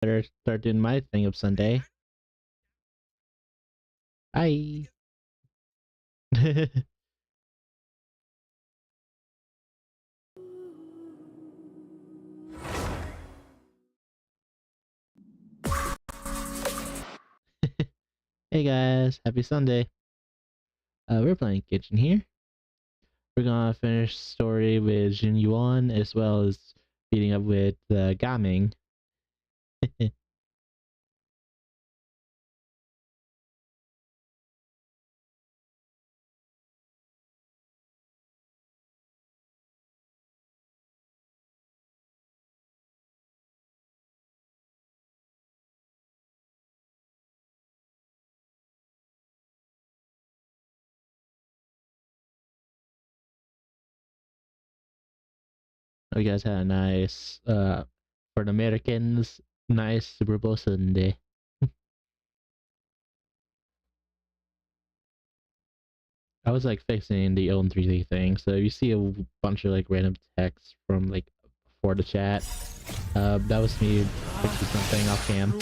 Better start doing my thing of Sunday. Bye. Hey guys, happy Sunday. We're playing Genshin here. We're gonna finish story with Jin Yuan as well as beating up with Gaming. You guys had a nice, for the Americans, nice Super Bowl Sunday. I was like fixing the own 3D thing, so if you see a bunch of like random text from like before the chat, that was me fixing something off cam.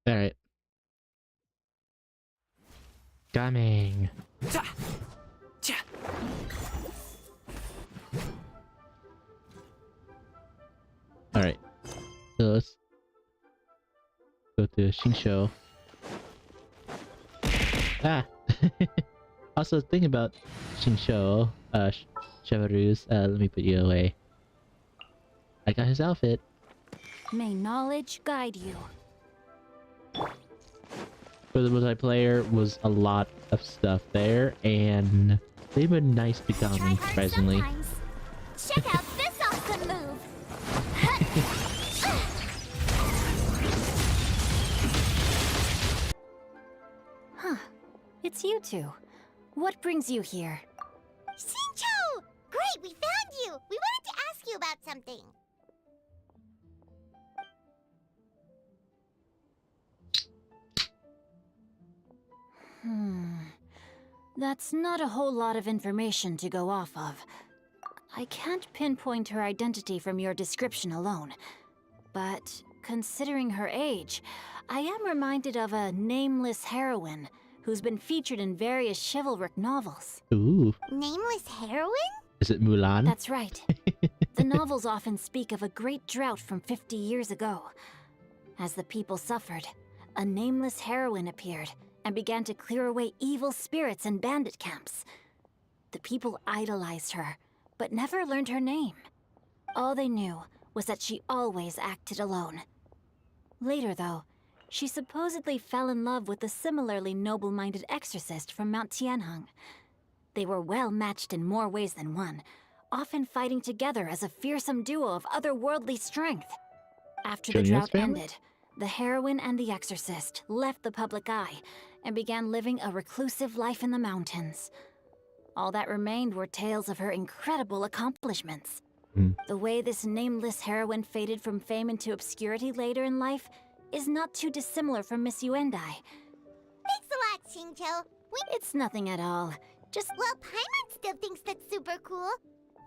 Alright. Coming. Alright. So let's go to Shinsho. Ah! Also, think about Shinsho, Chevaru's, let me put you away. I got his outfit. May knowledge guide you. For the multiplayer was a lot of stuff there, and they've been nice to Kami, surprisingly. Check out this awesome move! Huh. It's you two. What brings you here? Shincho! Great, we found you! We wanted to ask you about something. That's not a whole lot of information to go off of. I can't pinpoint her identity from your description alone. But considering her age, I am reminded of a nameless heroine who's been featured in various chivalric novels. Ooh. Nameless heroine? Is it Mulan? That's right. The novels often speak of a great drought from 50 years ago. As the people suffered, a nameless heroine appeared and began to clear away evil spirits and bandit camps. The people idolized her, but never learned her name. All they knew was that she always acted alone. Later, though, she supposedly fell in love with a similarly noble-minded exorcist from Mount Tianheng. They were well matched in more ways than one, often fighting together as a fearsome duo of otherworldly strength. After the drought ended, the heroine and the exorcist left the public eye and began living a reclusive life in the mountains. All that remained were tales of her incredible accomplishments. The way this nameless heroine faded from fame into obscurity later in life is not too dissimilar from Miss Yuendai. Thanks a lot, Shincho. It's nothing at all. Just... Well, Paimon still thinks that's super cool.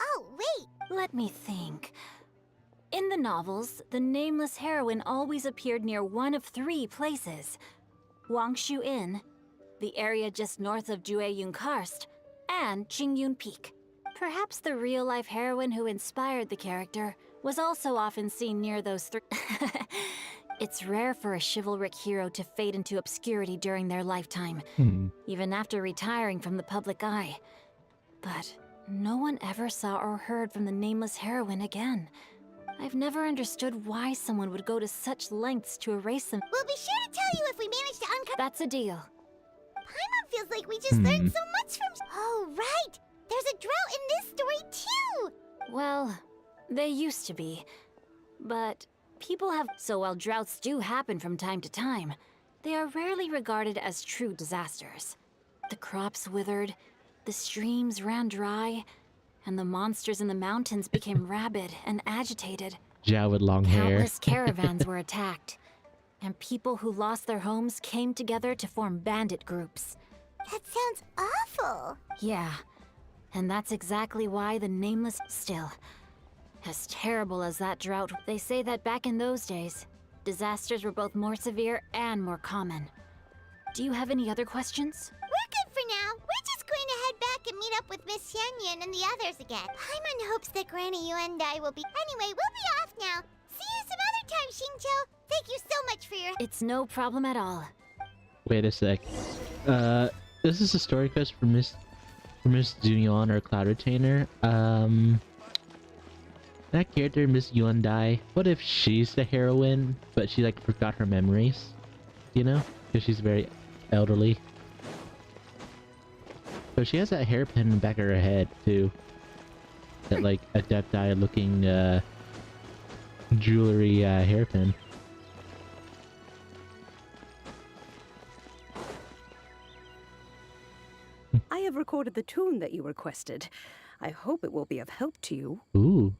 Oh, wait. Let me think. In the novels, the nameless heroine always appeared near one of three places. Wangshu Inn, the area just north of Jueyun Karst, and Qingyun Peak. Perhaps the real-life heroine who inspired the character was also often seen near those three. It's rare for a chivalric hero to fade into obscurity during their lifetime, even after retiring from the public eye. But no one ever saw or heard from the nameless heroine again. I've never understood why someone would go to such lengths to erase them. We'll be sure to tell you if we manage to uncover— That's a deal. Paimon feels like we just learned so much from— Oh, right! There's a drought in this story, too! Well, they used to be. But people have... So while droughts do happen from time to time, they are rarely regarded as true disasters. The crops withered, the streams ran dry, and the monsters in the mountains became rabid and agitated. Zhao with long hair. Countless caravans were attacked, and people who lost their homes came together to form bandit groups. That sounds awful. Yeah, and that's exactly why the nameless... Still, As terrible as that drought, they say that back in those days, disasters were both more severe and more common. Do you have any other questions? We're good for now. We're just going to head back and meet up with Miss Xianyun and the others again. Paimon hopes that Granny Yuendai will be... Anyway, we'll be off now. See you some other time, Xingqiu. Thank you so much for your... It's no problem at all. Wait a sec. This is a story quest for Miss Zunyon or Cloud Retainer. That character, Miss Yuandai, what if she's the heroine, but she like forgot her memories? You know? Because she's very elderly. So she has that hairpin in the back of her head too. That like adepti looking jewelry hairpin. I have recorded the tune that you requested. I hope it will be of help to you. Ooh.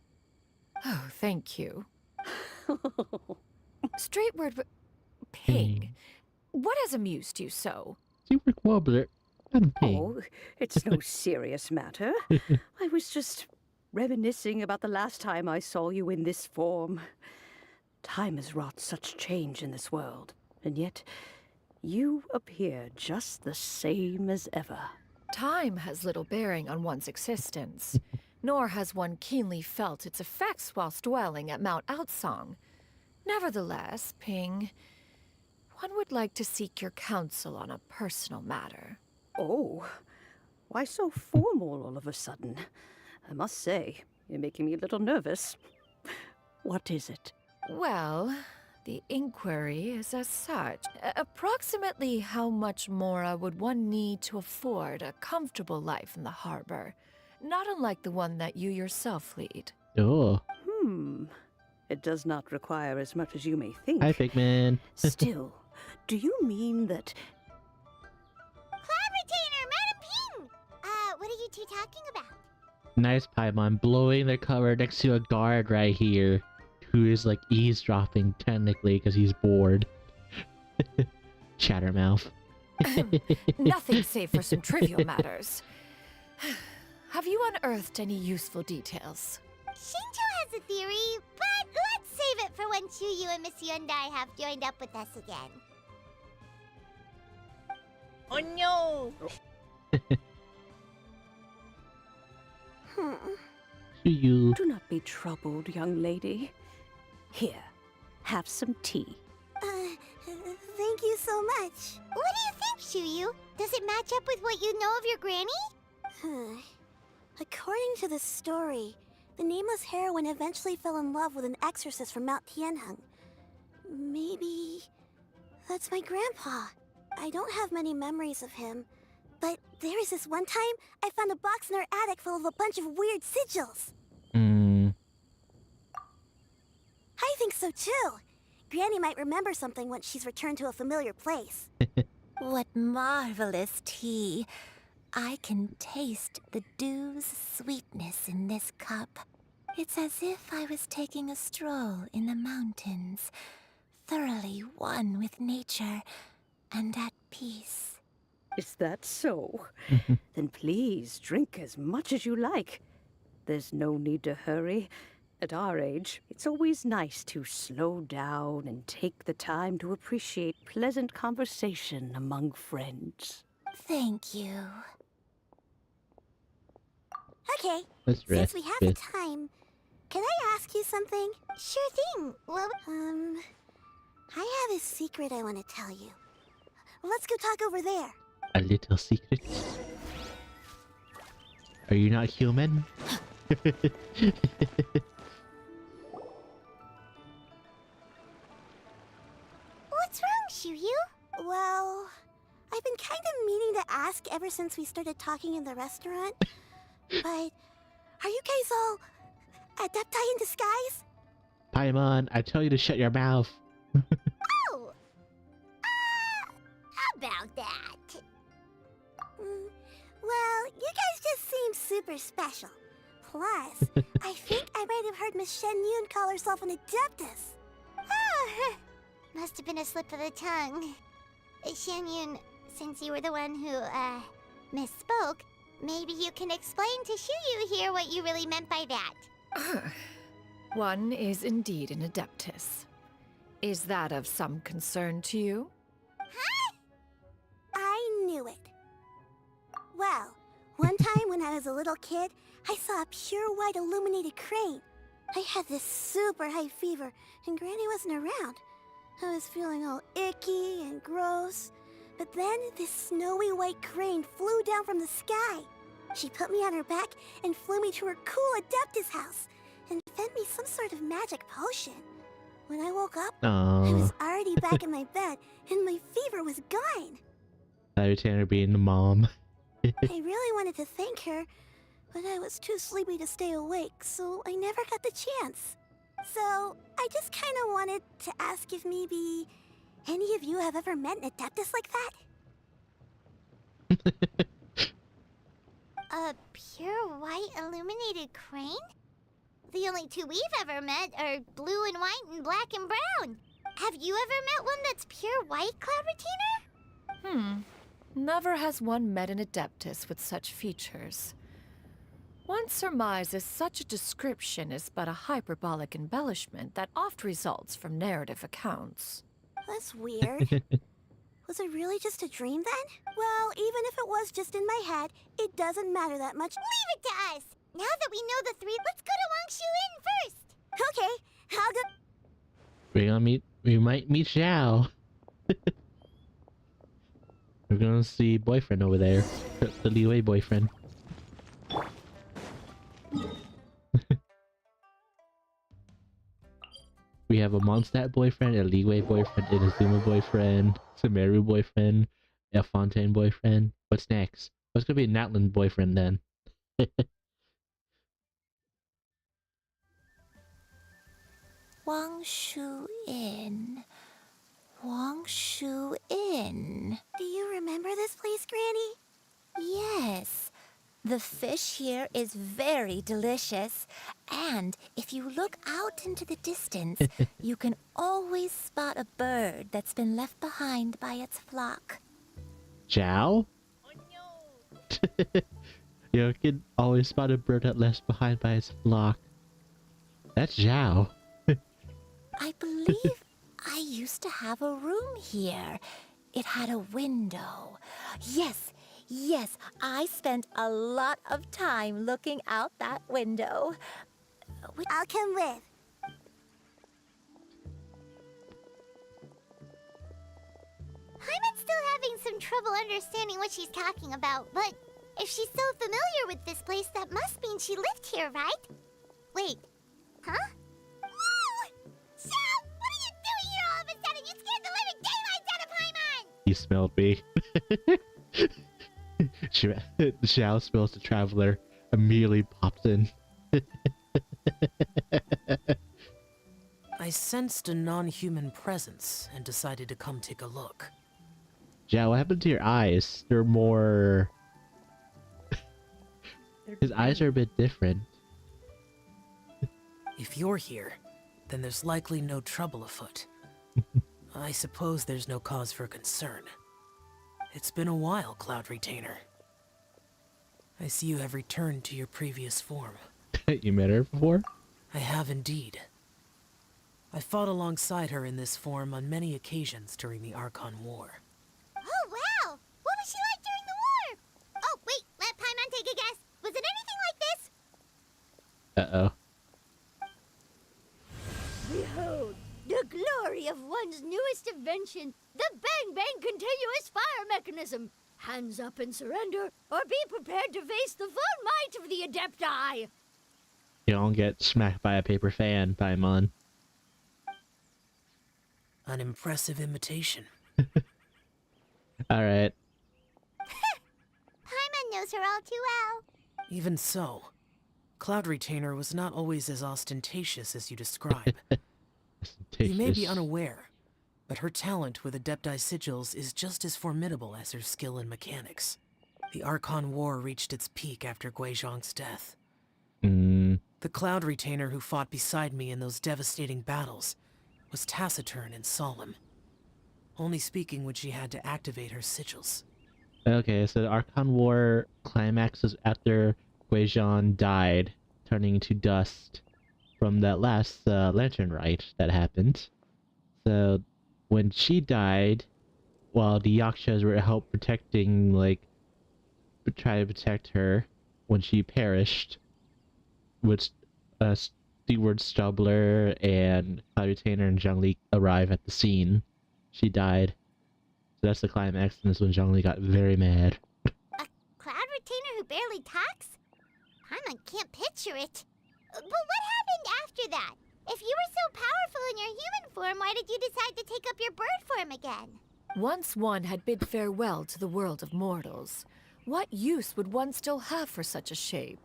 Oh, thank you. Straight word, Ping. What has amused you so? Super Wobbler. I'm Ping. Oh, it's no serious matter. I was just reminiscing about the last time I saw you in this form. Time has wrought such change in this world, and yet you appear just the same as ever. Time has little bearing on one's existence, nor has one keenly felt its effects whilst dwelling at Mount Outsong. Nevertheless, Ping, one would like to seek your counsel on a personal matter. Oh, why so formal all of a sudden? I must say, you're making me a little nervous. What is it? Well, the inquiry is as such. Approximately how much more would one need to afford a comfortable life in the harbor, not unlike the one that you yourself lead? Oh. It does not require as much as you may think. Hi, Pigman. Still, do you mean that... Cloud Retainer, Madam Ping! What are you two talking about? Nice Paimon blowing the cover next to a guard right here. Who is like eavesdropping technically because he's bored. Chattermouth. Nothing save for some trivial matters. Have you unearthed any useful details? Xingqiu has a theory, but let's save it for when Chuyu and Miss Yuendai have joined up with us again. Oh no! To you. Do not be troubled, young lady. Here, have some tea. Thank you so much. What do you think, Chuyu? Does it match up with what you know of your granny? According to the story, the nameless heroine eventually fell in love with an exorcist from Mount Tianheng. Maybe that's my grandpa. I don't have many memories of him, but there was this one time I found a box in our attic full of a bunch of weird sigils. I think so too. Granny might remember something once she's returned to a familiar place. What marvelous tea. I can taste the dew's sweetness in this cup. It's as if I was taking a stroll in the mountains, thoroughly one with nature and at peace. Is that so? Then please drink as much as you like. There's no need to hurry. At our age, it's always nice to slow down and take the time to appreciate pleasant conversation among friends. Thank you. Okay, Let's since rest. we have the time, can I ask you something? Sure thing. Well, I have a secret I want to tell you. Let's go talk over there. A little secret. Are you not human? What's wrong, Shuyu? Well, I've been kind of meaning to ask ever since we started talking in the restaurant. But are you guys all adepti in disguise? Paimon, I tell you to shut your mouth. Oh! About that. Well, you guys just seem super special. Plus, I think I might have heard Miss Shen Yun call herself an adeptus. Oh, must have been a slip of the tongue. Shen Yun, since you were the one who, misspoke, maybe you can explain to Shuyu here what you really meant by that. One is indeed an Adeptus. Is that of some concern to you? Huh? I knew it. Well, one time when I was a little kid, I saw a pure white illuminated crane. I had this super high fever, and Granny wasn't around. I was feeling all icky and gross. But then this snowy white crane flew down from the sky. She put me on her back and flew me to her cool Adeptus house and fed me some sort of magic potion. When I woke up, I was already back in my bed and my fever was gone. Cloud Retainer being the mom. I really wanted to thank her, but I was too sleepy to stay awake, so I never got the chance. So, I just kind of wanted to ask if maybe any of you have ever met an Adeptus like that? A pure white illuminated crane? The only two we've ever met are blue and white and black and brown. Have you ever met one that's pure white, Cloud Retainer? Never has one met an Adeptus with such features. One surmises such a description is but a hyperbolic embellishment that oft results from narrative accounts. That's weird. Was it really just a dream then? Well, even if it was just in my head, it doesn't matter that much. Leave it to us! Now that we know the three, let's go to Wangshu Inn first! Okay, I'll go. We might meet Xiao. We're gonna see boyfriend over there. The Liwei boyfriend. We have a Mondstadt boyfriend, a Liwei boyfriend, an Azuma boyfriend, Sumeru boyfriend, a Fontaine boyfriend. What's next? What's gonna be a Natland boyfriend then? Wangshu Inn. Wangshu Inn. Do you remember this place, Granny? Yes. The fish here is very delicious. And if you look out into the distance, you can always spot a bird that's been left behind by its flock. Zhao? You can always spot a bird that left behind by its flock. That's Zhao. I believe I used to have a room here. It had a window. Yes, I spent a lot of time looking out that window. I'll come with. Paimon's still having some trouble understanding what she's talking about, but if she's so familiar with this place, that must mean she lived here, right? Wait, huh? Whoa! Xiao, what are you doing here all of a sudden? You scared the living daylights out of Paimon! He smelled me. Xiao smells the traveler, immediately pops in. I sensed a non-human presence and decided to come take a look. Xiao, what happened to your eyes? They're more... His eyes are a bit different. If you're here, then there's likely no trouble afoot. I suppose there's no cause for concern. It's been a while, Cloud Retainer. I see you have returned to your previous form. You met her before? I have indeed. I fought alongside her in this form on many occasions during the Archon War. Oh, wow! What was she like during the war? Oh, wait, let Paimon take a guess. Was it anything like this? Uh-oh. Behold, the glory of one's newest invention, the Bang Bang continuous fire mechanism. Hands up and surrender, or be prepared to face the full might of the Adepti. You don't get smacked by a paper fan, Paimon. An impressive imitation. Alright. Paimon knows her all too well. Even so, Cloud Retainer was not always as ostentatious as you describe. You may be unaware, but her talent with Adepti sigils is just as formidable as her skill in mechanics. The Archon War reached its peak after Guizhong's death. The Cloud Retainer who fought beside me in those devastating battles was taciturn and solemn, only speaking when she had to activate her sigils. Okay, so the Archon War climax was after Guizhong died, turning into dust. from that last lantern rite that happened. So when she died, while the Yakshas were help protecting, like, try to protect her when she perished, which Steward Stubler and Cloud Retainer and Zhongli arrive at the scene. She died. So that's the climax, and this when Zhongli got very mad. A cloud retainer who barely talks? Paimon can't picture it. But what happened after that? If you were so powerful in your human form, why did you decide to take up your bird form again? Once one had bid farewell to the world of mortals, what use would one still have for such a shape?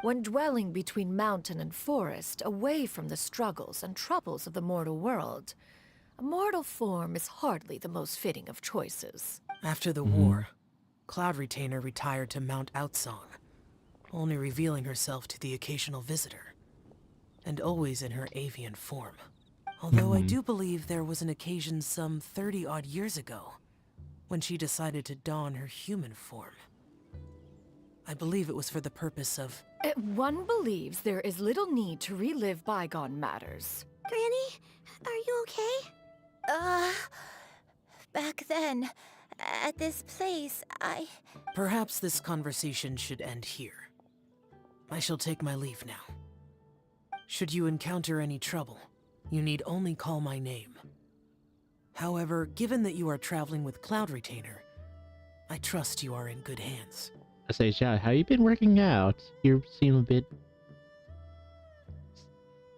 When dwelling between mountain and forest, away from the struggles and troubles of the mortal world, a mortal form is hardly the most fitting of choices. After the war, Cloud Retainer retired to Mount Outsong, only revealing herself to the occasional visitor, and always in her avian form. Although I do believe there was an occasion some 30-odd years ago, when she decided to don her human form. I believe it was for the purpose of... One believes there is little need to relive bygone matters. Granny, are you okay? Back then, at this place, Perhaps this conversation should end here. I shall take my leave now. Should you encounter any trouble, you need only call my name. However, given that you are traveling with Cloud Retainer, I trust you are in good hands. I say, Xiao, how you been working out? You seem a bit...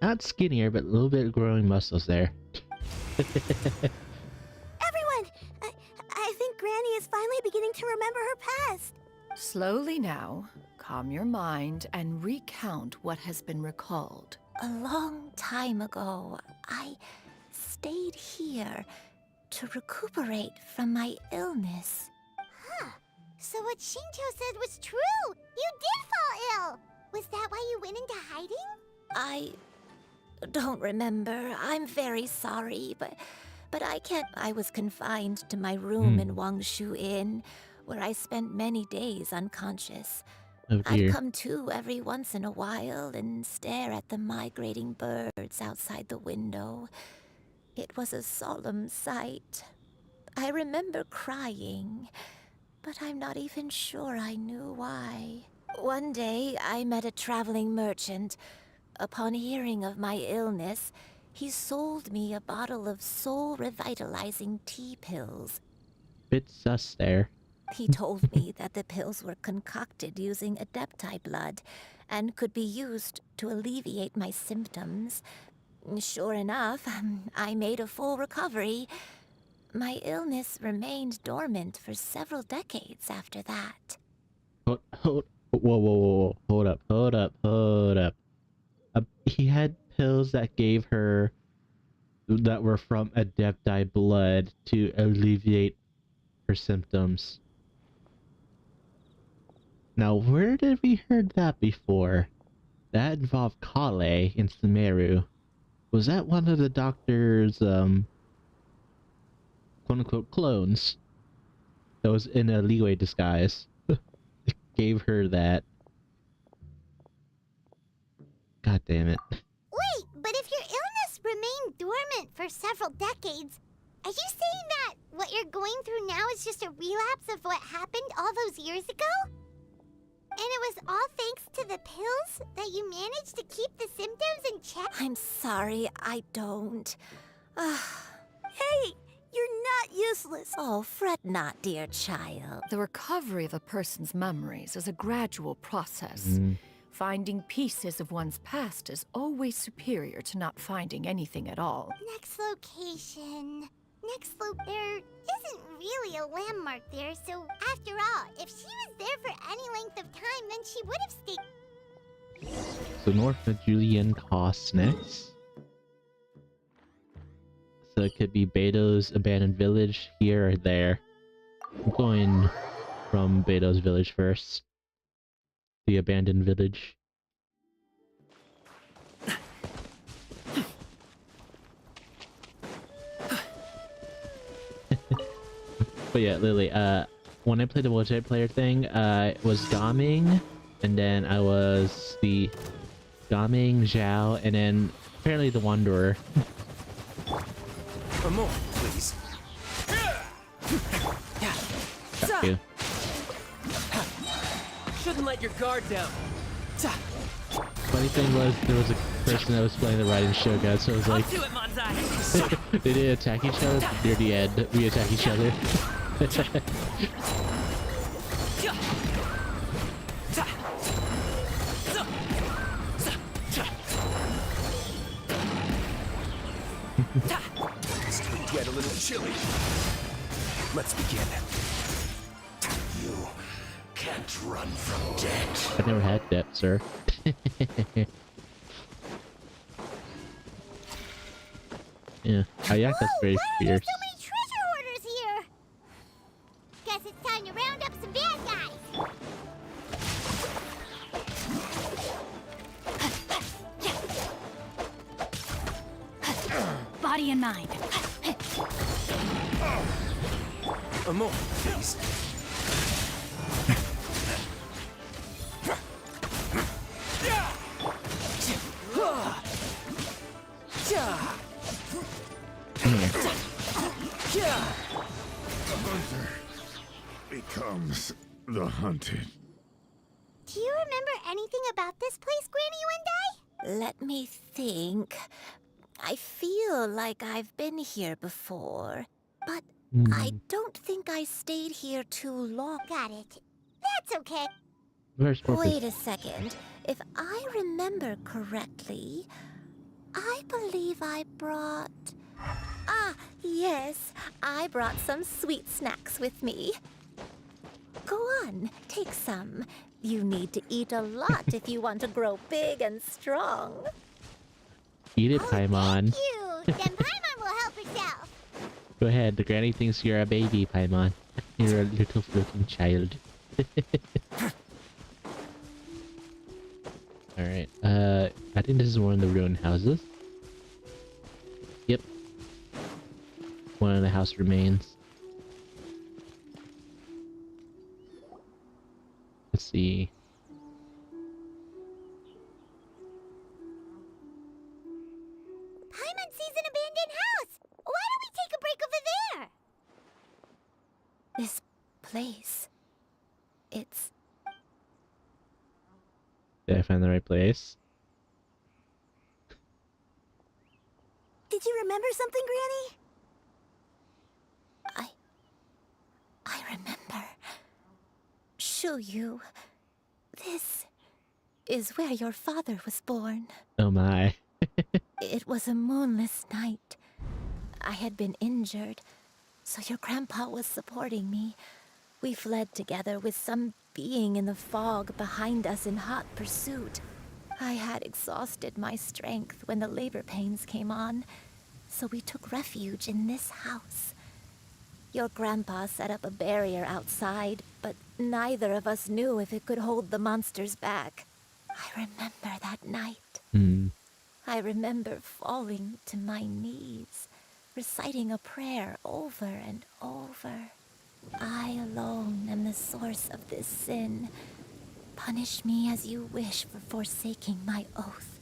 not skinnier, but a little bit growing muscles there. Everyone! I think Granny is finally beginning to remember her past. Slowly now, calm your mind and recount what has been recalled. a long time ago, I stayed here to recuperate from my illness. Huh. So what Shinto said was true! You did fall ill! Was that why you went into hiding? I don't remember. I'm very sorry, but I was confined to my room in Wangshu Inn, where I spent many days unconscious. Oh dear. I'd come to every once in a while and stare at the migrating birds outside the window. It was a solemn sight. I remember crying, but I'm not even sure I knew why. One day, I met a traveling merchant. Upon hearing of my illness, he sold me a bottle of soul-revitalizing tea pills. Bit sus there. He told me that the pills were concocted using Adepti blood and could be used to alleviate my symptoms. Sure enough, I made a full recovery. My illness remained dormant for several decades after that. Whoa, hold up. He had pills that gave her, that were from Adepti blood to alleviate her symptoms. Now, where did we heard that before? That involved Kale in Sumeru. Was that one of the doctor's, quote-unquote clones? That was in a Liyue disguise. Gave her that. God damn it. Wait, but if your illness remained dormant for several decades, are you saying that what you're going through now is just a relapse of what happened all those years ago? And it was all thanks to the pills that you managed to keep the symptoms in check? I'm sorry, I don't. Hey, you're not useless. Oh, fret not, dear child. The recovery of a person's memories is a gradual process. Finding pieces of one's past is always superior to not finding anything at all. Next location. There isn't really a landmark there, so after all, if she was there for any length of time, then she would have stayed. So north of Julian Cost next. So it could be Beto's abandoned village here or there. I'm going from Beto's village first. The abandoned village. But yeah, Lily, when I played the multiplayer thing, I was Gaming, and then I was the Gaming, Zhao, and then apparently the Wanderer. A moment, please. Got you. Shouldn't let your guard down. Funny thing was, there was a person that was playing the Raiden Shogun, so it was like, Do it, Manzai. they didn't attack each other, but near the end, we attack each other. It's gonna get a little chilly. Let's begin. You can't run from death. I've never had that, sir. Yeah, Ayaka's very Why are there fierce. so many treasure hoarders here? Guess it's time to round up some bad guys. Body and mind. A moment, please. The hunter becomes the hunted. Do you remember anything about this place, Granny Wendai? Let me think. I feel like I've been here before, but I don't think I stayed here too long. Got it. That's okay. Where's Porpoise? Wait a second. If I remember correctly, I believe I brought... Ah, yes. I brought some sweet snacks with me. Go on, take some. You need to eat a lot if you want to grow big and strong. Eat it, Paimon. Thank you. Then Paimon will help herself. Go ahead, the granny thinks you're a baby, Paimon. You're a little floating child. Alright, I think this is one of the ruined houses. Yep. One of the house remains. Let's see. Paimon sees an abandoned house. Why don't we take a break over there? This place... It's... Did I find the right place? Did you remember something, Granny? I remember. Shuyu, this is where your father was born. Oh my. It was a moonless night. I had been injured, so your grandpa was supporting me. We fled together with some being in the fog behind us in hot pursuit. I had exhausted my strength when the labor pains came on, so we took refuge in this house. Your grandpa set up a barrier outside, but neither of us knew if it could hold the monsters back. I remember that night. I remember falling to my knees, reciting a prayer over and over. I alone am the source of this sin. Punish me as you wish for forsaking my oath,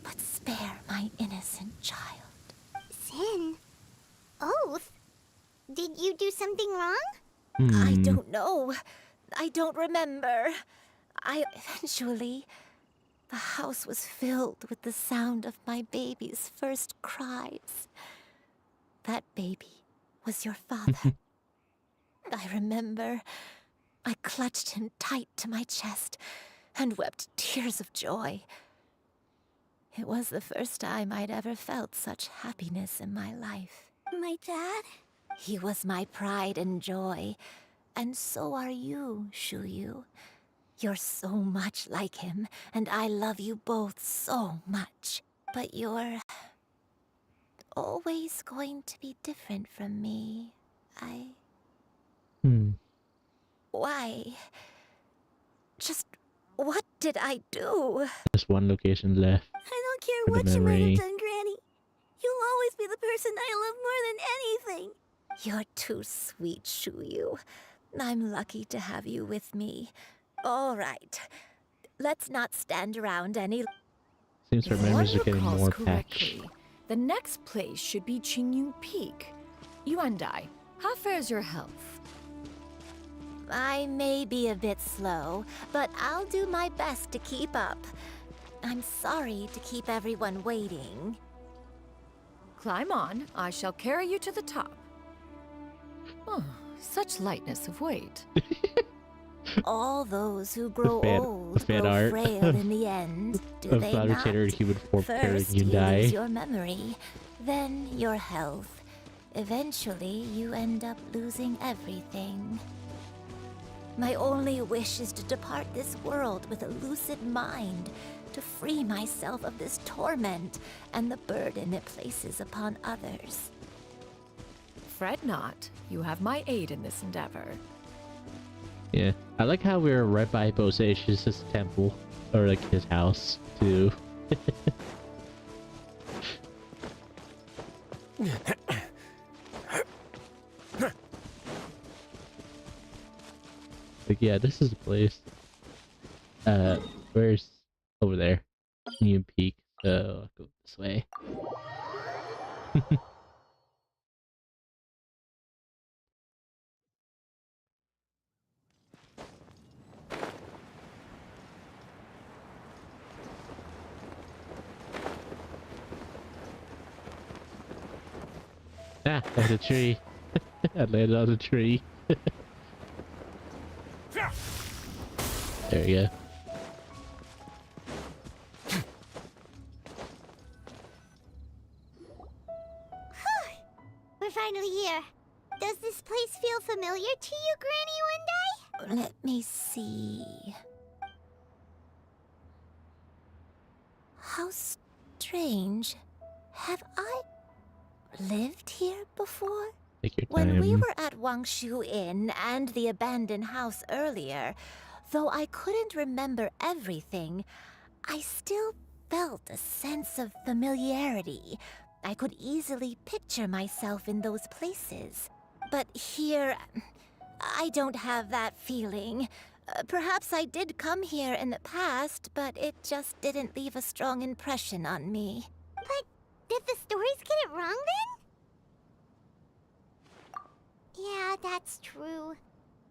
but spare my innocent child. Sin? Oath? Did you do something wrong? I don't know. I don't remember. Eventually, the house was filled with the sound of my baby's first cries. That baby was your father. I remember I clutched him tight to my chest and wept tears of joy. It was the first time I'd ever felt such happiness in my life. My dad? He was my pride and joy, and so are you, Shuyu. You're so much like him, and I love you both so much. But you're always going to be different from me. Why? Just what did I do? There's one location left. I don't care For the what you might memory. have done, Granny. You'll always be the person I love more than anything. You're too sweet, Shuyu. I'm lucky to have you with me. All right. Let's not stand around any... Seems her If one memories are getting recalls more correctly, patched. the next place should be Qingyun Peak. Yuandai, how fares your health? I may be a bit slow, but I'll do my best to keep up. I'm sorry to keep everyone waiting. Climb on, I shall carry you to the top. Oh, such lightness of weight. All those who grow fan old grow art frail in the end, do of they Cloud not? Retainer in human form carrying First, you Hyundai. lose your memory, then your health. Eventually, you end up losing everything. My only wish is to depart this world with a lucid mind, to free myself of this torment and the burden it places upon others. Fret not, you have my aid in this endeavor. Yeah, I like how we were right by Bosacius' temple, or like his house, too. Like, yeah, this is the place. Where's over there? New Peak. So I'll go this way. Ah, there's a tree. I landed on a tree. There we go. We're finally here. Does this place feel familiar to you, Granny One Day? Let me see. How strange. Have I lived here before? Take your When time. we were at Wangshu Inn and the abandoned house earlier, though I couldn't remember everything, I still felt a sense of familiarity. I could easily picture myself in those places. But here, I don't have that feeling. Perhaps I did come here in the past, but it just didn't leave a strong impression on me. But did the stories get it wrong then? Yeah, that's true.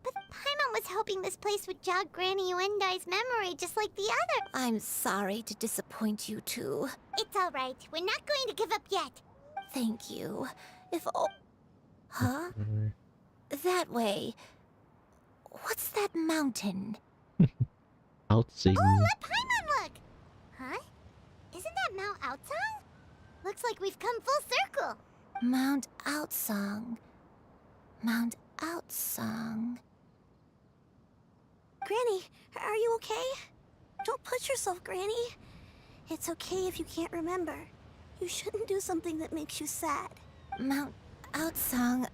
But Paimon was hoping this place would jog Granny Uendai's memory just like the other. I'm sorry to disappoint you too. It's all right. We're not going to give up yet. Thank you. If oh... Huh? That way. What's that mountain? I'll sing. Oh, let Paimon look! Huh? Isn't that Mount Outsong? Looks like we've come full circle. Mount Outsong. Mount Outsong. Granny, are you okay? Don't push yourself, Granny. It's okay if you can't remember. You shouldn't do something that makes you sad. Mount Outsong,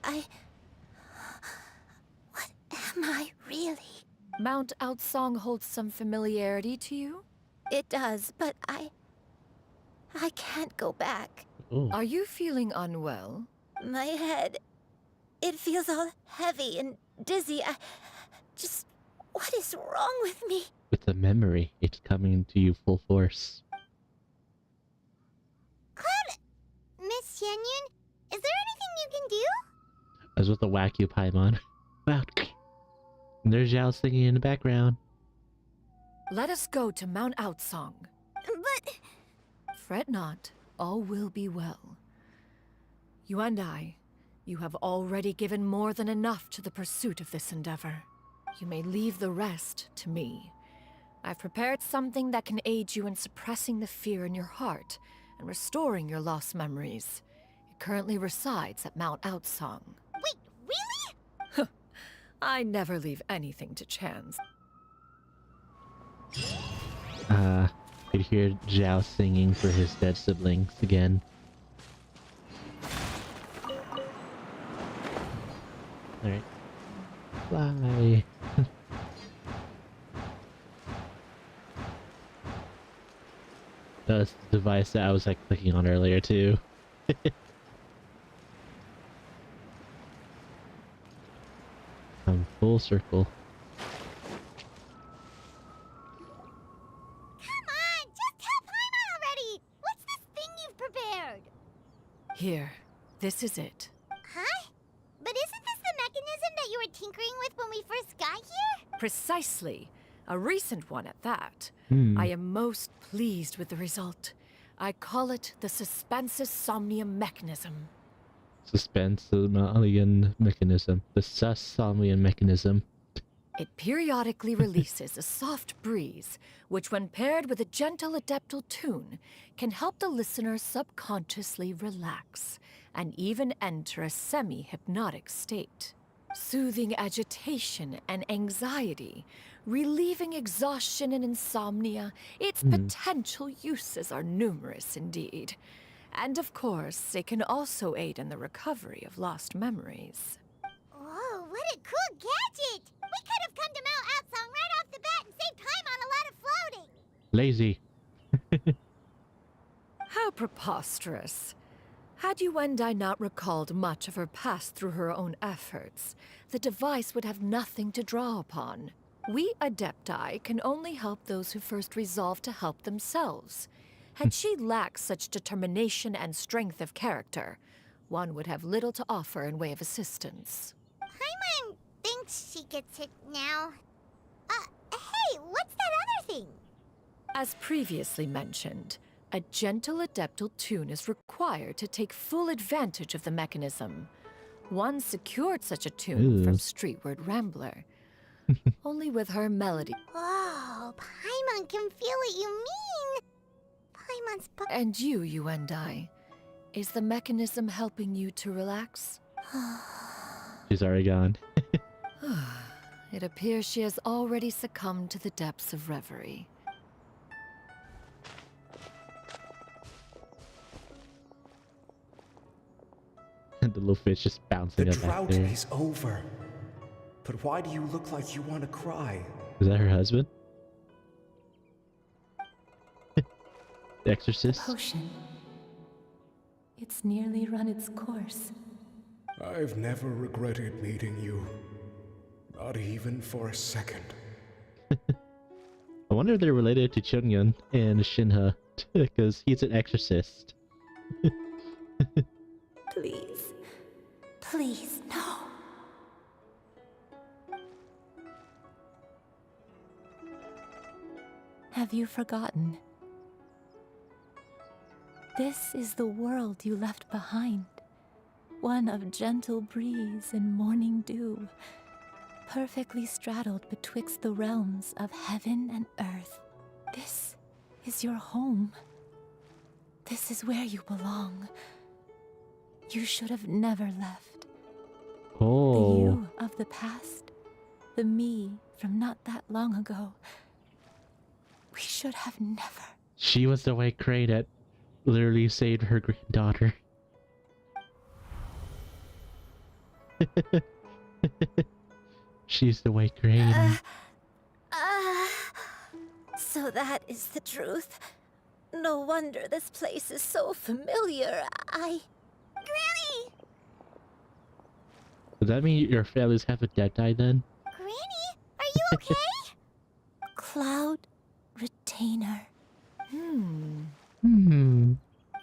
What am I really? Mount Outsong holds some familiarity to you? It does, but I can't go back. Ooh. Are you feeling unwell? My head, it feels all heavy and dizzy. What is wrong with me? With the memory, it's coming to you full force. Cloud... Miss Xianyun, is there anything you can do? As with the wacky Paimon. Wow. And there's Zhao singing in the background. Let us go to Mount Outsong. But... Fret not, all will be well. You and I, you have already given more than enough to the pursuit of this endeavor. You may leave the rest to me. I've prepared something that can aid you in suppressing the fear in your heart and restoring your lost memories. It currently resides at Mount Outsong. Wait, really? I never leave anything to chance. Could hear Zhao singing for his dead siblings again. Alright. Fly. That's the device that I was like clicking on earlier too. Come full circle. Come on, just tell Paimon already! Here, this is it. Huh? But isn't this the mechanism that you were tinkering with when we first got here? Precisely. A recent one at that. I am most pleased with the result. I call it the Suspensus Somnium mechanism. Suspensomnian mechanism. The Sussomnian mechanism. It periodically releases a soft breeze, which when paired with a gentle adeptal tune, can help the listener subconsciously relax and even enter a semi-hypnotic state. Soothing agitation and anxiety, relieving exhaustion and insomnia, its potential uses are numerous indeed. And of course, it can also aid in the recovery of lost memories. Whoa, what a cool gadget! We could have come to Mount Outsong right off the bat and saved time on a lot of floating! Lazy. How preposterous. Had Yuendai not recalled much of her past through her own efforts, the device would have nothing to draw upon. We Adepti can only help those who first resolve to help themselves. Had she lacked such determination and strength of character, one would have little to offer in way of assistance. Paimon thinks she gets it now. Hey, what's that other thing? As previously mentioned, a gentle adeptal tune is required to take full advantage of the mechanism. One secured such a tune from Streetward Rambler. Only with her melody. Oh, Paimon can feel what you mean. Paimon's And you and I. Is the mechanism helping you to relax? She's already gone. It appears she has already succumbed to the depths of reverie. And the little fish just bouncing The up back drought there. is over. But why do you look like you want to cry? Is that her husband? The Exorcist? Potion. It's nearly run its course. I've never regretted meeting you. Not even for a second. I wonder if they're related to Chunyun and Shinha, because he's an exorcist. Please. Please, no. Have you forgotten? This is the world you left behind. One of gentle breeze and morning dew, perfectly straddled betwixt the realms of heaven and earth. This is your home. This is where you belong. You should have never left. Oh. The you of the past, the me from not that long ago. We should have never. She was the white crane that literally saved her granddaughter. She's the white crane. So that is the truth. No wonder this place is so familiar. Granny! Does that mean your families have a dead die then? Granny, are you okay? Cloud Retainer.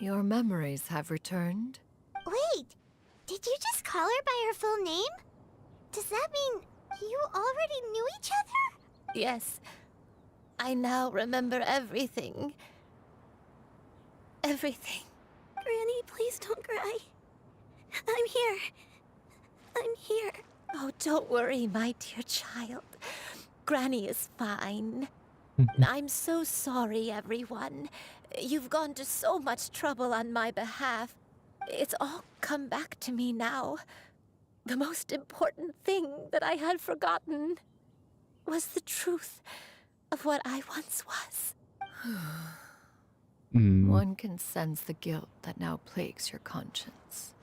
Your memories have returned? Wait, did you just call her by her full name? Does that mean you already knew each other? Yes. I now remember everything. Everything. Granny, please don't cry. I'm here. I'm here. Oh, don't worry, my dear child. Granny is fine. I'm so sorry, everyone. You've gone to so much trouble on my behalf. It's all come back to me now. The most important thing that I had forgotten was the truth of what I once was. One can sense the guilt that now plagues your conscience.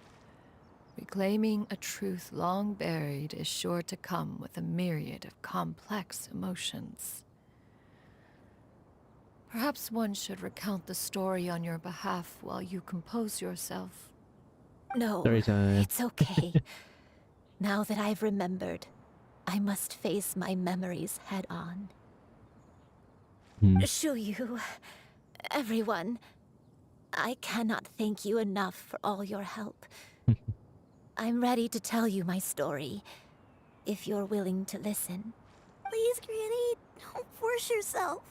Reclaiming a truth long buried is sure to come with a myriad of complex emotions. Perhaps one should recount the story on your behalf while you compose yourself. No, Story time. it's okay. Now that I've remembered, I must face my memories head on. Shuyu, everyone, I cannot thank you enough for all your help. I'm ready to tell you my story, if you're willing to listen. Please, Granny, don't force yourself.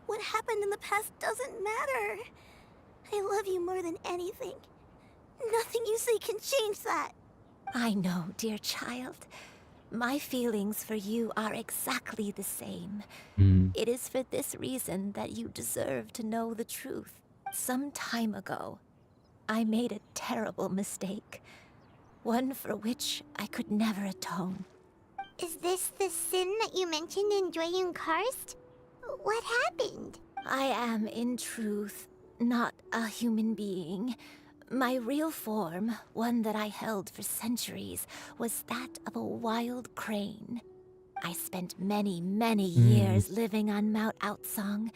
What happened in the past doesn't matter. I love you more than anything. Nothing you say can change that. I know, dear child. My feelings for you are exactly the same. It is for this reason that you deserve to know the truth. Some time ago, I made a terrible mistake. One for which I could never atone. Is this the sin that you mentioned in Joyun Karst? What happened? I am, in truth, not a human being. My real form, one that I held for centuries, was that of a wild crane. I spent many, many years living on Mount Outsong,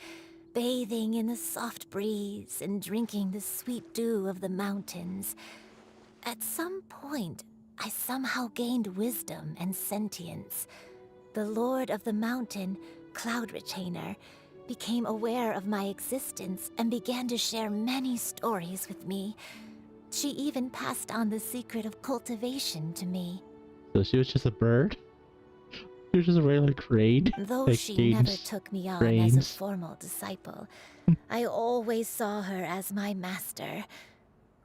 bathing in the soft breeze and drinking the sweet dew of the mountains. At some point, I somehow gained wisdom and sentience. The Lord of the Mountain, Cloud Retainer, became aware of my existence and began to share many stories with me. She even passed on the secret of cultivation to me. So she was just a bird? She was just a regular crane? Though Like she gains never took me on as a brains. formal disciple, I always saw her as my master.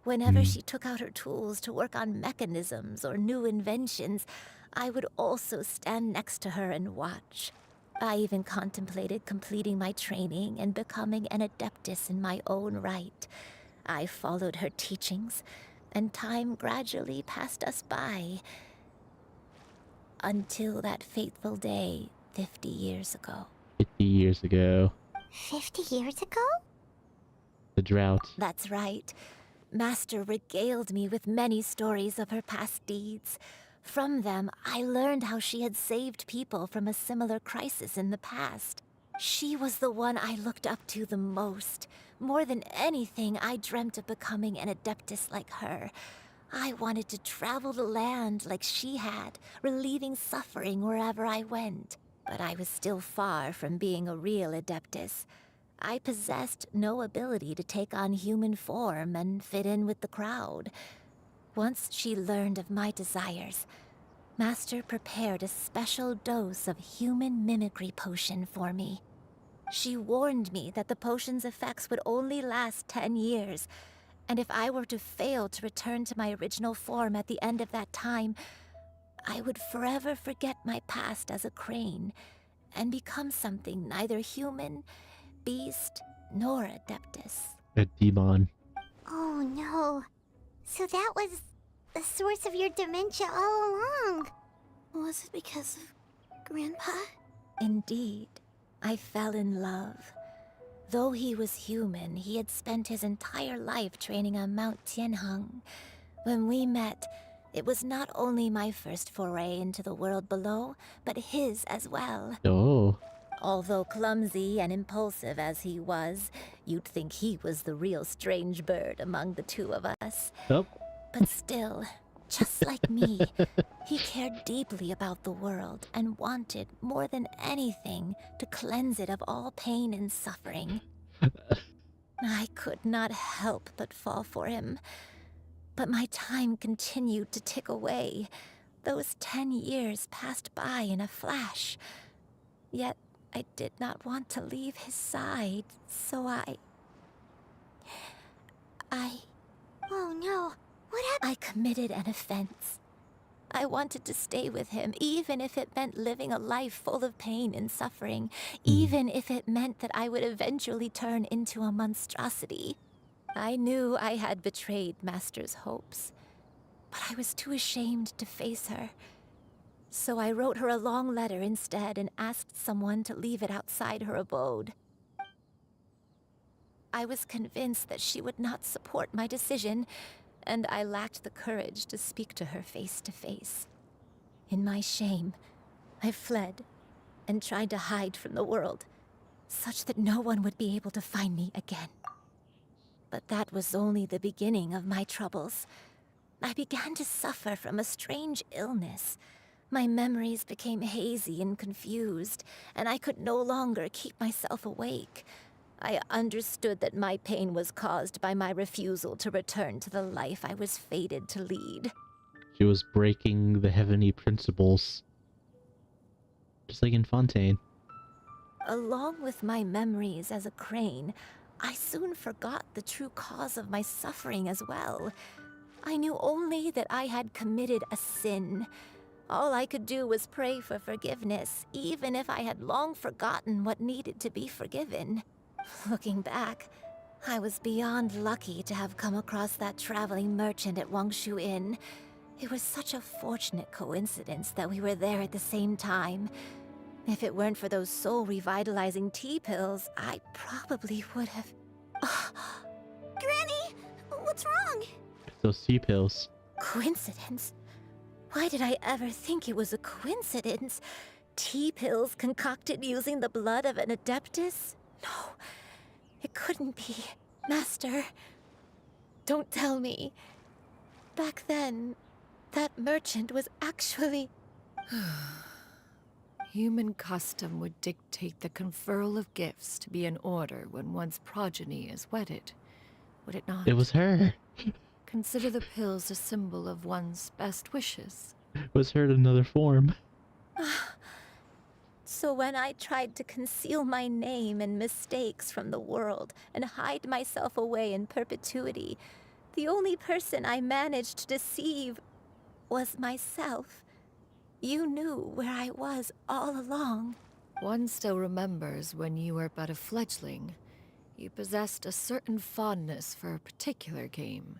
Whenever she took out her tools to work on mechanisms or new inventions, I would also stand next to her and watch. I even contemplated completing my training and becoming an adeptus in my own right. I followed her teachings, and time gradually passed us by. Until that fateful day 50 years ago. 50 years ago. 50 years ago? The drought. That's right. Master regaled me with many stories of her past deeds. From them, I learned how she had saved people from a similar crisis in the past. She was the one I looked up to the most. More than anything, I dreamt of becoming an adeptus like her. I wanted to travel the land like she had, relieving suffering wherever I went. But I was still far from being a real adeptus. I possessed no ability to take on human form and fit in with the crowd. Once she learned of my desires, Master prepared a special dose of human mimicry potion for me. She warned me that the potion's effects would only last 10 years, and if I were to fail to return to my original form at the end of that time, I would forever forget my past as a crane and become something neither human, beast, nor adeptus. A demon. Oh no. So that was the source of your dementia all along. Was it because of Grandpa? Indeed, I fell in love. Though he was human, he had spent his entire life training on Mount Tianheng. When we met, it was not only my first foray into the world below, but his as well. Oh. Although clumsy and impulsive as he was, you'd think he was the real strange bird among the two of us. Oh. But still, just like me, he cared deeply about the world and wanted, more than anything, to cleanse it of all pain and suffering. I could not help but fall for him. But my time continued to tick away. Those 10 years passed by in a flash. Yet I did not want to leave his side, so I... Oh no, what happened? I committed an offense. I wanted to stay with him, even if it meant living a life full of pain and suffering, even if it meant that I would eventually turn into a monstrosity. I knew I had betrayed Master's hopes, but I was too ashamed to face her. So I wrote her a long letter instead and asked someone to leave it outside her abode. I was convinced that she would not support my decision, and I lacked the courage to speak to her face to face. In my shame, I fled and tried to hide from the world, such that no one would be able to find me again. But that was only the beginning of my troubles. I began to suffer from a strange illness. My memories became hazy and confused, and I could no longer keep myself awake. I understood that my pain was caused by my refusal to return to the life I was fated to lead. She was breaking the heavenly principles. Just like in Fontaine. Along with my memories as a crane, I soon forgot the true cause of my suffering as well. I knew only that I had committed a sin. All I could do was pray for forgiveness, even if I had long forgotten what needed to be forgiven. Looking back, I was beyond lucky to have come across that traveling merchant at Wangshu Inn. It was such a fortunate coincidence that we were there at the same time. If it weren't for those soul-revitalizing tea pills, I probably would have... Granny, what's wrong? Those tea pills. Coincidence? Why did I ever think it was a coincidence? Tea pills concocted using the blood of an adeptus? No, it couldn't be. Master, don't tell me. Back then, that merchant was actually... Human custom would dictate the conferral of gifts to be in order when one's progeny is wedded, would it not? It was her. Consider the pills a symbol of one's best wishes. It was her in another form. So when I tried to conceal my name and mistakes from the world and hide myself away in perpetuity, the only person I managed to deceive was myself. You knew where I was all along. One still remembers when you were but a fledgling. You possessed a certain fondness for a particular game.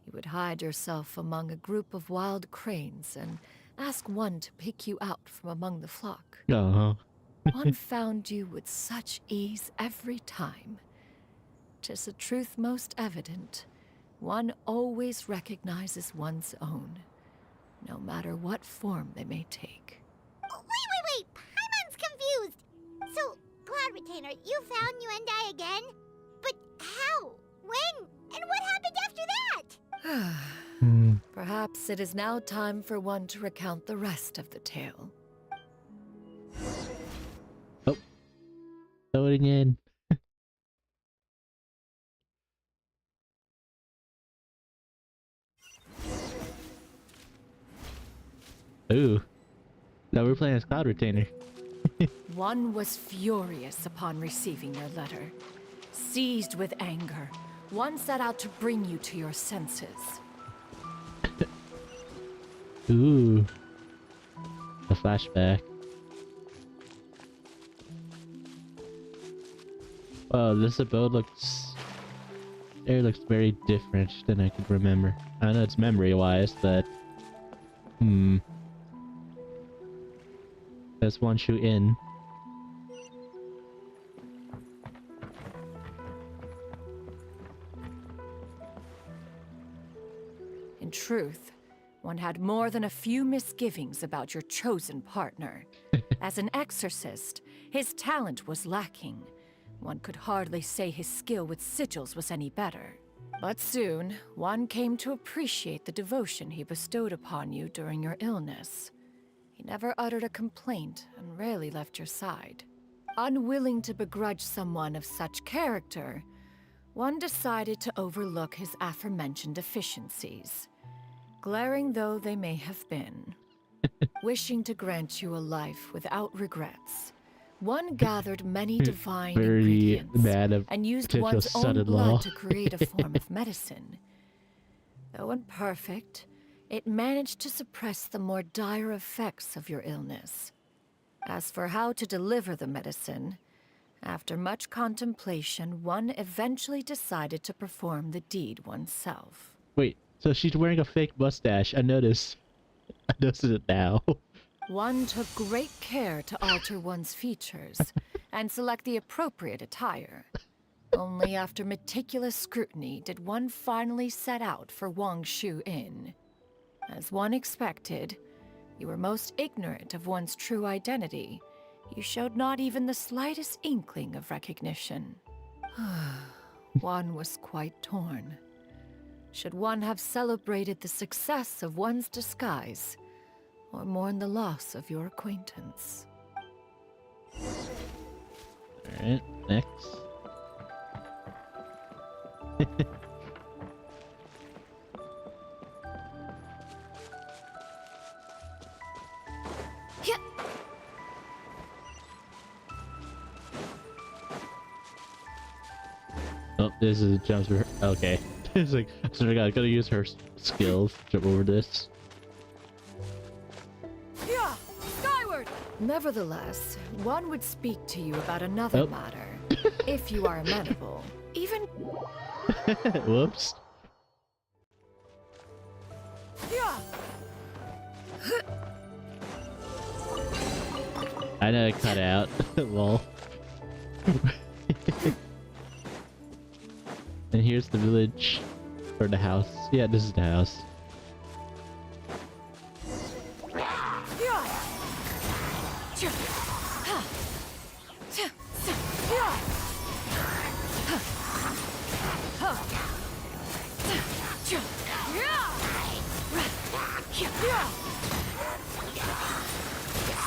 You would hide yourself among a group of wild cranes and ask one to pick you out from among the flock. Oh. One found you with such ease every time. 'Tis a truth most evident. One always recognizes one's own, no matter what form they may take. Wait! Paimon's confused! So, Cloud Retainer, you found Yuendai again? But how? When? And what happened after that? Perhaps it is now time for one to recount the rest of the tale. Oh. Loading in. Ooh. Now we're playing as Cloud Retainer. One was furious upon receiving your letter. Seized with anger, one set out to bring you to your senses. Ooh. A flashback. Wow, this abode looks... It looks very different than I could remember. I know it's memory-wise, but... That's Wangshu Inn. In truth, one had more than a few misgivings about your chosen partner. As an exorcist, his talent was lacking. One could hardly say his skill with sigils was any better. But soon, one came to appreciate the devotion he bestowed upon you during your illness. He never uttered a complaint and rarely left your side. Unwilling to begrudge someone of such character, one decided to overlook his aforementioned deficiencies, glaring though they may have been. Wishing to grant you a life without regrets, one gathered many divine ingredients and used one's own blood to create a form of medicine. Though imperfect, it managed to suppress the more dire effects of your illness. As for how to deliver the medicine, after much contemplation, one eventually decided to perform the deed oneself. Wait, so she's wearing a fake mustache. I noticed. I noticed it now. One took great care to alter one's features and select the appropriate attire. Only after meticulous scrutiny did one finally set out for Wangshu Inn. As one expected, you were most ignorant of one's true identity. You showed not even the slightest inkling of recognition. One was quite torn. Should one have celebrated the success of one's disguise, or mourn the loss of your acquaintance? Alright, next. this is jumps for her. Okay. It's like, so I gotta use her skills to jump over this. Yeah, skyward! Nevertheless, one would speak to you about another matter, if you are amenable. Even... Whoops. Yeah. I know it cut out. Lol. And here's the village. Or the house. Yeah, this is the house.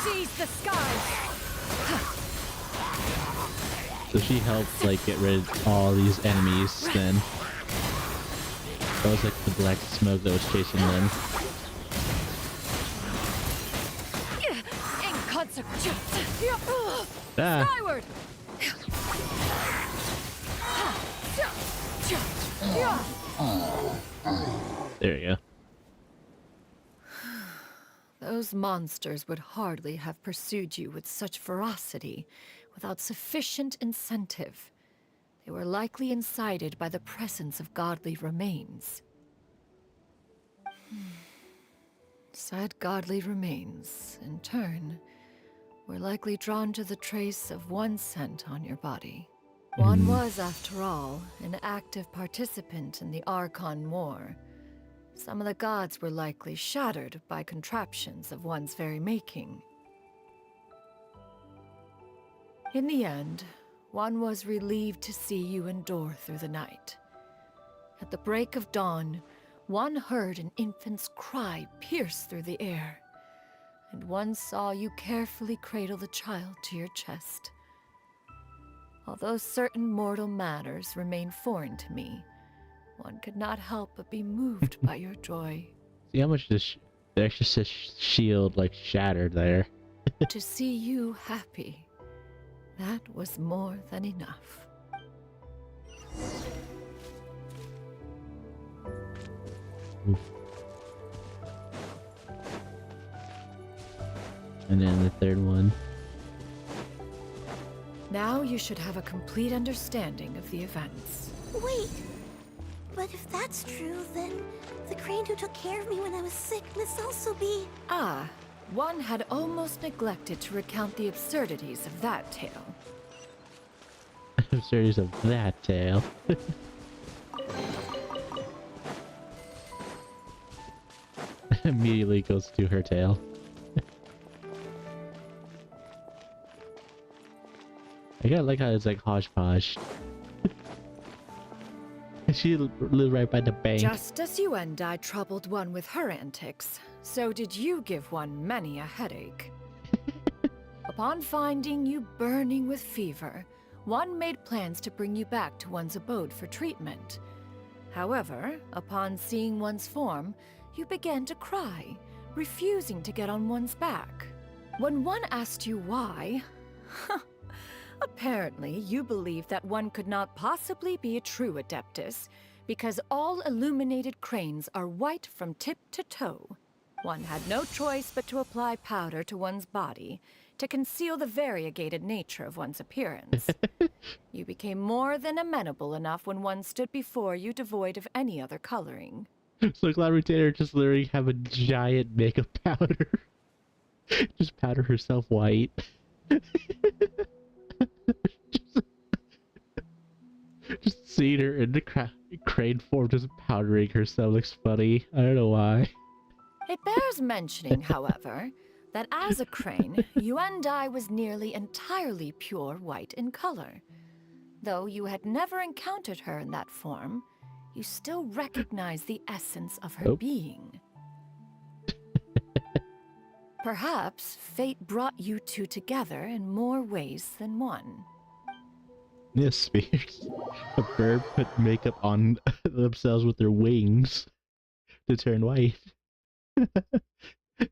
Seize the skies. So she helped like get rid of all these enemies then. That was like the black smoke that was chasing them. Ah. Skyward. There you go. Those monsters would hardly have pursued you with such ferocity without sufficient incentive. They were likely incited by the presence of godly remains. Said godly remains, in turn, were likely drawn to the trace of one scent on your body. One was, after all, an active participant in the Archon War. Some of the gods were likely shattered by contraptions of one's very making. In the end, one was relieved to see you endure through the night. At the break of dawn, one heard an infant's cry pierce through the air, and one saw you carefully cradle the child to your chest. Although certain mortal matters remain foreign to me, one could not help but be moved by your joy. See how much this the exorcist shield like shattered there. To see you happy, that was more than enough. Oof. And then the third one. Now you should have a complete understanding of the events. Wait! But if that's true, then the crane who took care of me when I was sick must also be... Ah, one had almost neglected to recount the absurdities of that tale. Absurdities of that tale. Immediately goes to her tale. I gotta like how it's like hodgepodge. She lived right by the bank. Just as you and I troubled one with her antics, so did you give one many a headache. Upon finding you burning with fever, one made plans to bring you back to one's abode for treatment. However, upon seeing one's form, you began to cry, refusing to get on one's back. When one asked you why, apparently you believed that one could not possibly be a true Adeptus, because all illuminated cranes are white from tip to toe. One had no choice but to apply powder to one's body to conceal the variegated nature of one's appearance. You became more than amenable enough when one stood before you devoid of any other coloring. So Cloud Retainer just literally have a giant makeup powder. Just powder herself white. just seeing her in the crane form just powdering herself looks funny. I don't know why. It bears mentioning, however, that as a crane, Yuandai was nearly entirely pure white in color. Though you had never encountered her in that form, you still recognize the essence of her being. Perhaps fate brought you two together in more ways than one. Yes, Spears. A bird put makeup on themselves with their wings to turn white.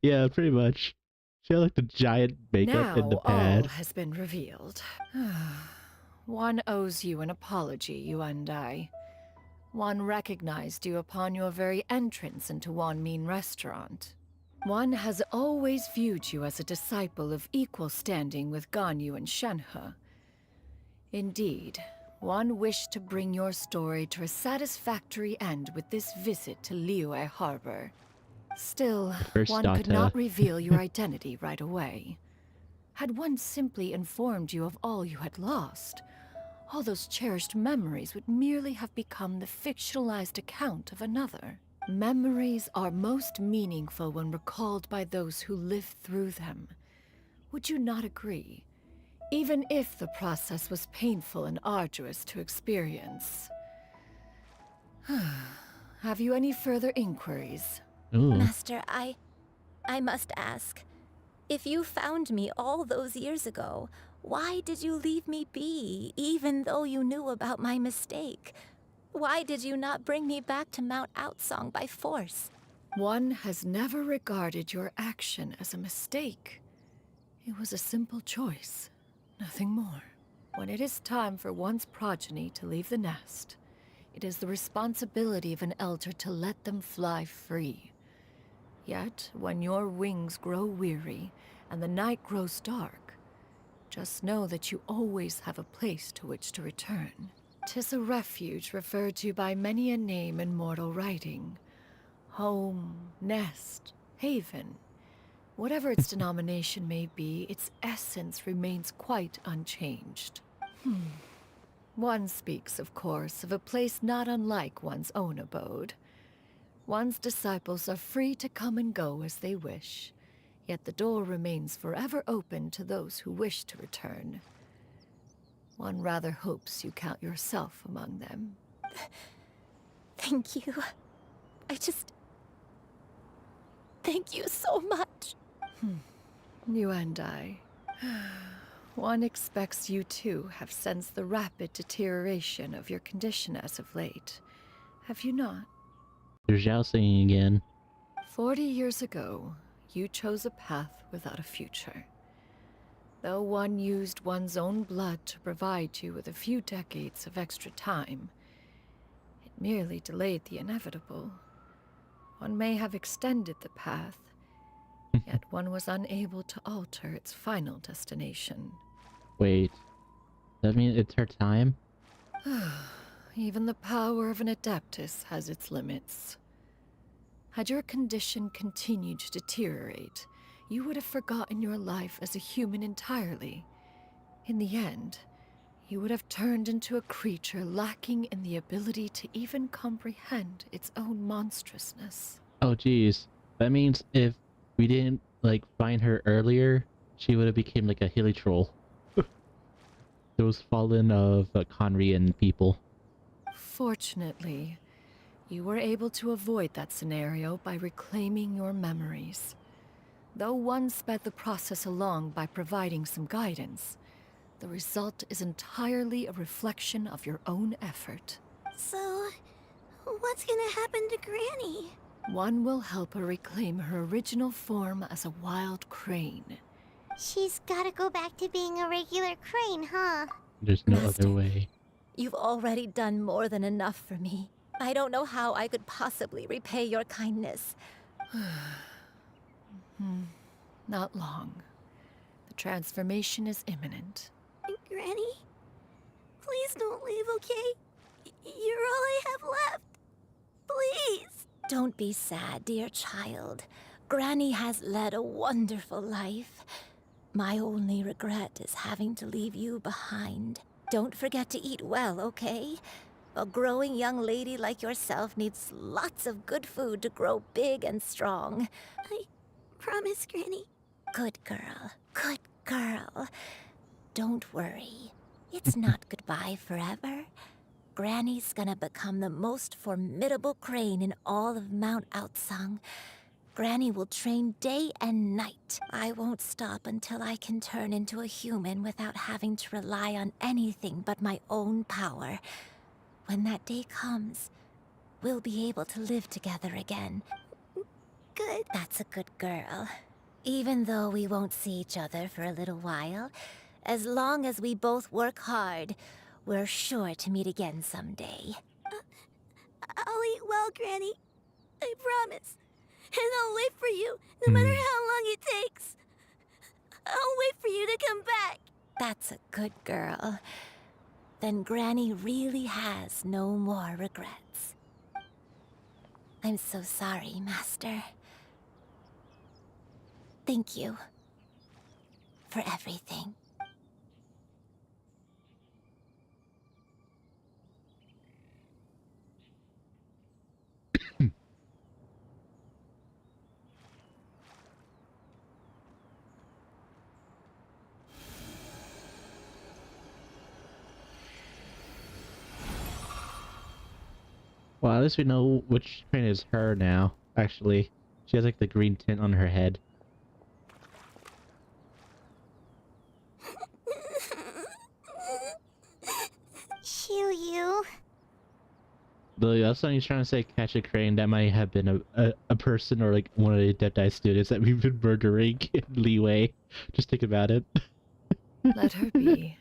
Yeah, pretty much. She had like the giant makeup now in the pad. all has been revealed. one owes you an apology, you and I. One recognized you upon your very entrance into Wanmin restaurant. One has always viewed you as a disciple of equal standing with Ganyu and Shenhe. Indeed, one wished to bring your story to a satisfactory end with this visit to Liyue Harbor. Still, one could not reveal your identity right away. Had one simply informed you of all you had lost, all those cherished memories would merely have become the fictionalized account of another. Memories are most meaningful when recalled by those who lived through them. Would you not agree? Even if the process was painful and arduous to experience. Have you any further inquiries? Ooh. Master, I must ask. If you found me all those years ago, why did you leave me be, even though you knew about my mistake? Why did you not bring me back to Mount Outsong by force? One has never regarded your action as a mistake. It was a simple choice, nothing more. When it is time for one's progeny to leave the nest, it is the responsibility of an elder to let them fly free. Yet, when your wings grow weary and the night grows dark, just know that you always have a place to which to return. 'Tis a refuge referred to by many a name in mortal writing. Home, nest, haven. Whatever its denomination may be, its essence remains quite unchanged. One speaks, of course, of a place not unlike one's own abode. One's disciples are free to come and go as they wish, yet the door remains forever open to those who wish to return. One rather hopes you count yourself among them. Thank you. Thank you so much. You and I. One expects you too have sensed the rapid deterioration of your condition as of late. Have you not? There's Zhao singing again. 40 years ago, you chose a path without a future. Though one used one's own blood to provide you with a few decades of extra time, it merely delayed the inevitable. One may have extended the path, yet one was unable to alter its final destination. Wait, that means it's her time? Even the power of an Adeptus has its limits. Had your condition continued to deteriorate, you would have forgotten your life as a human entirely. In the end, you would have turned into a creature lacking in the ability to even comprehend its own monstrousness. Oh geez, that means if we didn't find her earlier, she would have became like a hilly troll. Those fallen of Conrian people. Fortunately, you were able to avoid that scenario by reclaiming your memories. Though one sped the process along by providing some guidance, the result is entirely a reflection of your own effort. So, what's gonna happen to Granny? One will help her reclaim her original form as a wild crane. She's gotta go back to being a regular crane, huh? There's no Master, other way. You've already done more than enough for me. I don't know how I could possibly repay your kindness. Not long. The transformation is imminent. Granny? Please don't leave, okay? You're all I have left. Please. Don't be sad, dear child. Granny has led a wonderful life. My only regret is having to leave you behind. Don't forget to eat well, okay? A growing young lady like yourself needs lots of good food to grow big and strong. I promise, Granny. Good girl. Good girl. Don't worry. It's not goodbye forever. Granny's gonna become the most formidable crane in all of Mount Outsong. Granny will train day and night. I won't stop until I can turn into a human without having to rely on anything but my own power. When that day comes, we'll be able to live together again. Good. That's a good girl. Even though we won't see each other for a little while, As long as we both work hard, we're sure to meet again someday. I'll eat well, Granny. I promise. And I'll wait for you, no matter how long it takes. I'll wait for you to come back. That's a good girl. Then Granny really has no more regrets. I'm so sorry, Master. Thank you for everything. Well, at least we know which train is her now, actually. She has like the green tint on her head. Shiryu. Though that's something he's trying to say, catch a crane, that might have been a person or like one of the Adepti students that we've been murdering in Leeway. Just think about it. Let her be.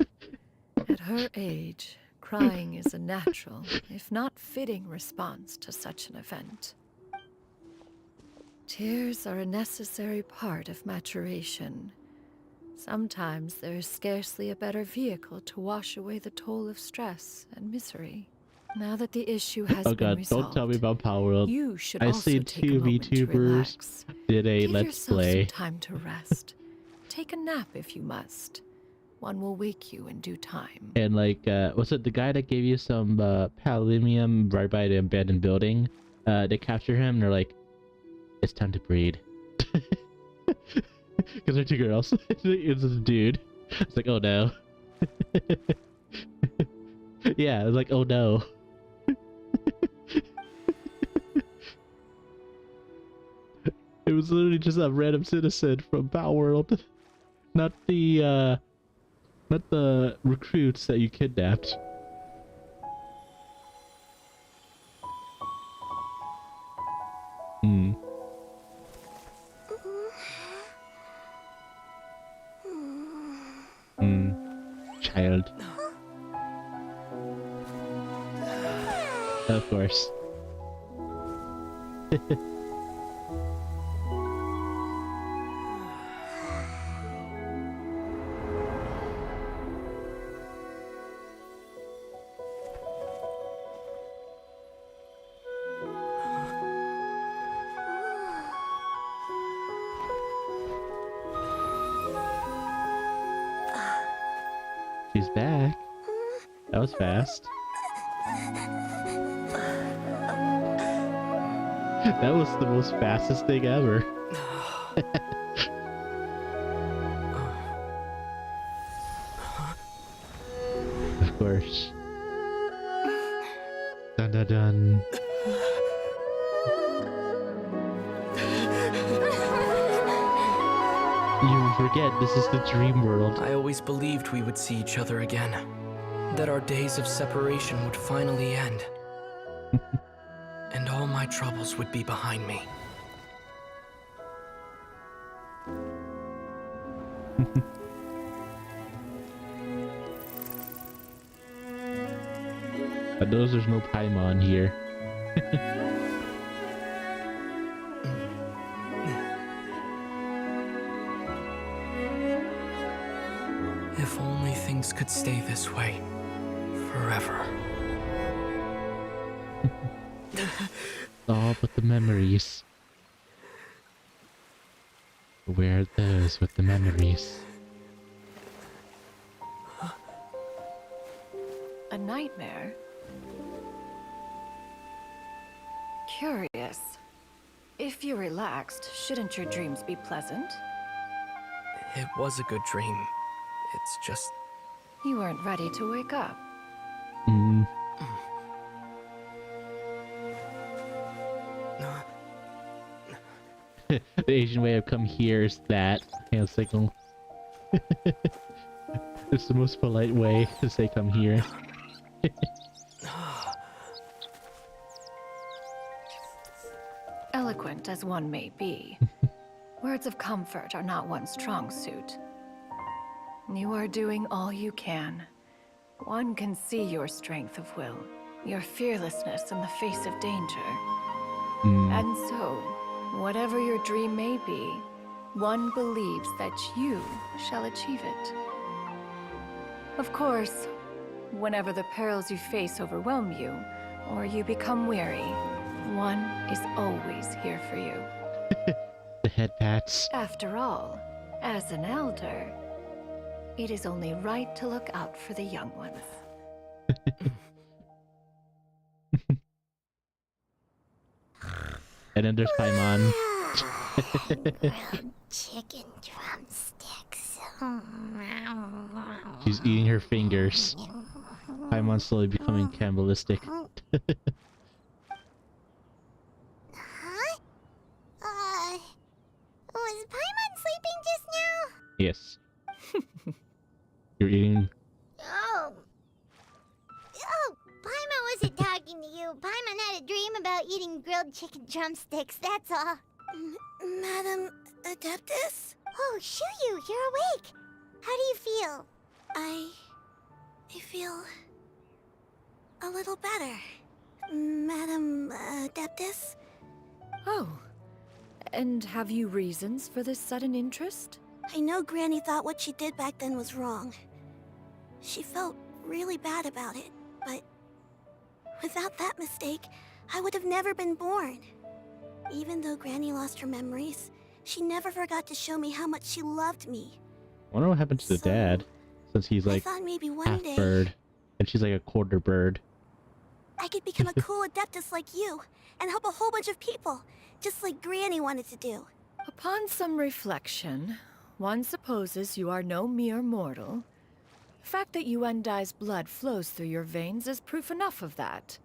At her age, crying is a natural, if not fitting, response to such an event. Tears are a necessary part of maturation. Sometimes there is scarcely a better vehicle to wash away the toll of stress and misery. Now that the issue has been resolved, don't tell me about Power World. you should I also see take a two moment to VTubers relax. did a Give Let's yourself Play. some time to rest. Take a nap if you must. One will wake you in due time. And like, was it the guy that gave you some palinium right by the abandoned building? They capture him and they're like, it's time to breed. Because they're two girls. It's a dude. It's like, oh no. Yeah, it's like, oh no. It was literally just a random citizen from Power World. Not the recruits that you kidnapped. Child. Of course. She's back. That was fast. That was the most fastest thing ever. Of course. Dun dun dun. You forget this is the dream world. I always believed we would see each other again. That our days of separation would finally end. And all my troubles would be behind me. But those there's no Paimon here. If only things could stay this way forever. All but the memories. Where are those with the memories? A nightmare? Curious. If you're relaxed, shouldn't your dreams be pleasant? It was a good dream. It's just... You weren't ready to wake up. The Asian way of come here is that hand signal. It's the most polite way to say come here. Eloquent as one may be, words of comfort are not one's strong suit. You are doing all you can. One can see your strength of will, your fearlessness in the face of danger. And so, whatever your dream may be, one believes that you shall achieve it. Of course, whenever the perils you face overwhelm you, or you become weary, one is always here for you. The head pats. After all, as an elder, it is only right to look out for the young ones. And then there's Paimon. Grilled chicken drumsticks. She's eating her fingers. Paimon's slowly becoming cannibalistic. Huh? Was Paimon sleeping just now? Yes. You're eating... Oh, Paimon wasn't talking to you. Paimon had a dream about eating grilled chicken drumsticks, that's all. Madam Adeptus? Oh, Shuyu, you're awake. How do you feel? I feel a little better. Madam Adeptus? Oh, and have you reasons for this sudden interest? I know Granny thought what she did back then was wrong. She felt really bad about it, but without that mistake, I would have never been born. Even though Granny lost her memories, she never forgot to show me how much she loved me. I wonder what happened to the dad, since he's like I thought maybe one half day bird, and she's like a quarter bird. I could become a cool adeptus like you, and help a whole bunch of people, just like Granny wanted to do. Upon some reflection, one supposes you are no mere mortal. The fact that Yuendai's blood flows through your veins is proof enough of that.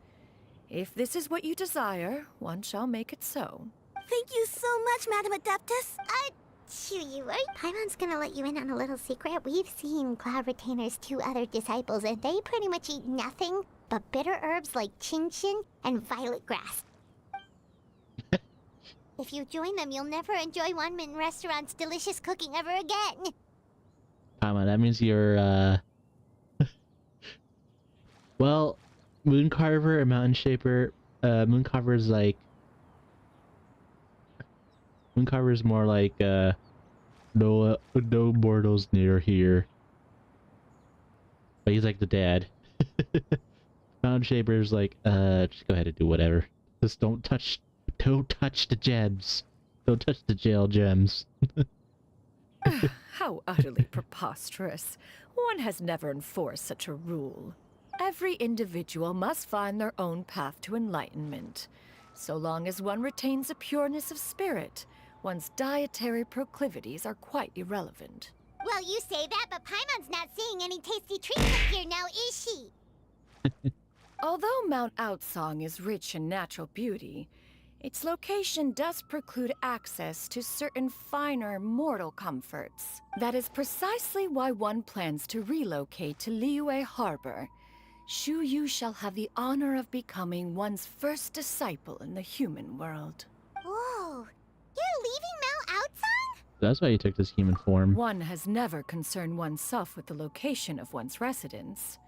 If this is what you desire, one shall make it so. Thank you so much, Madam Adeptus. Shuyu, right? Paimon's gonna let you in on a little secret. We've seen Cloud Retainer's 2 other disciples, and they pretty much eat nothing but bitter herbs like chin-chin and violet grass. If you join them, you'll never enjoy Wanmin Restaurant's delicious cooking ever again. Paimon, that means you're, well, Mooncarver and Mountain Shaper, Mooncarver's like... Mooncarver's more like, no mortals near here. But he's like the dad. Mountain Shaper's like, just go ahead and do whatever. Just don't touch the gems. Don't touch the jail gems. How utterly preposterous. One has never enforced such a rule. Every individual must find their own path to enlightenment. So long as one retains a pureness of spirit, one's dietary proclivities are quite irrelevant. Well, you say that, but Paimon's not seeing any tasty treats up here now, is she? Although Mount Outsong is rich in natural beauty, its location does preclude access to certain finer mortal comforts. That is precisely why one plans to relocate to Liyue Harbor. Shuyu shall have the honor of becoming one's first disciple in the human world. Whoa, you're leaving Mount Outsong? That's why you took this human form. One has never concerned oneself with the location of one's residence.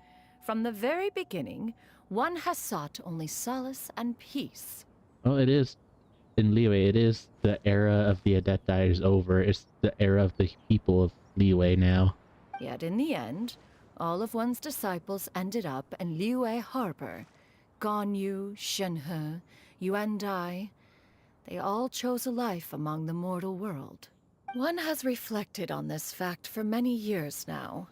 From the very beginning, one has sought only solace and peace. Well, it is. In Liyue, it is the era of the Adepti is over. It's the era of the people of Liyue now. Yet in the end, all of one's disciples ended up in Liyue Harbor. Ganyu, Shenhe, Yuendai. They all chose a life among the mortal world. One has reflected on this fact for many years now.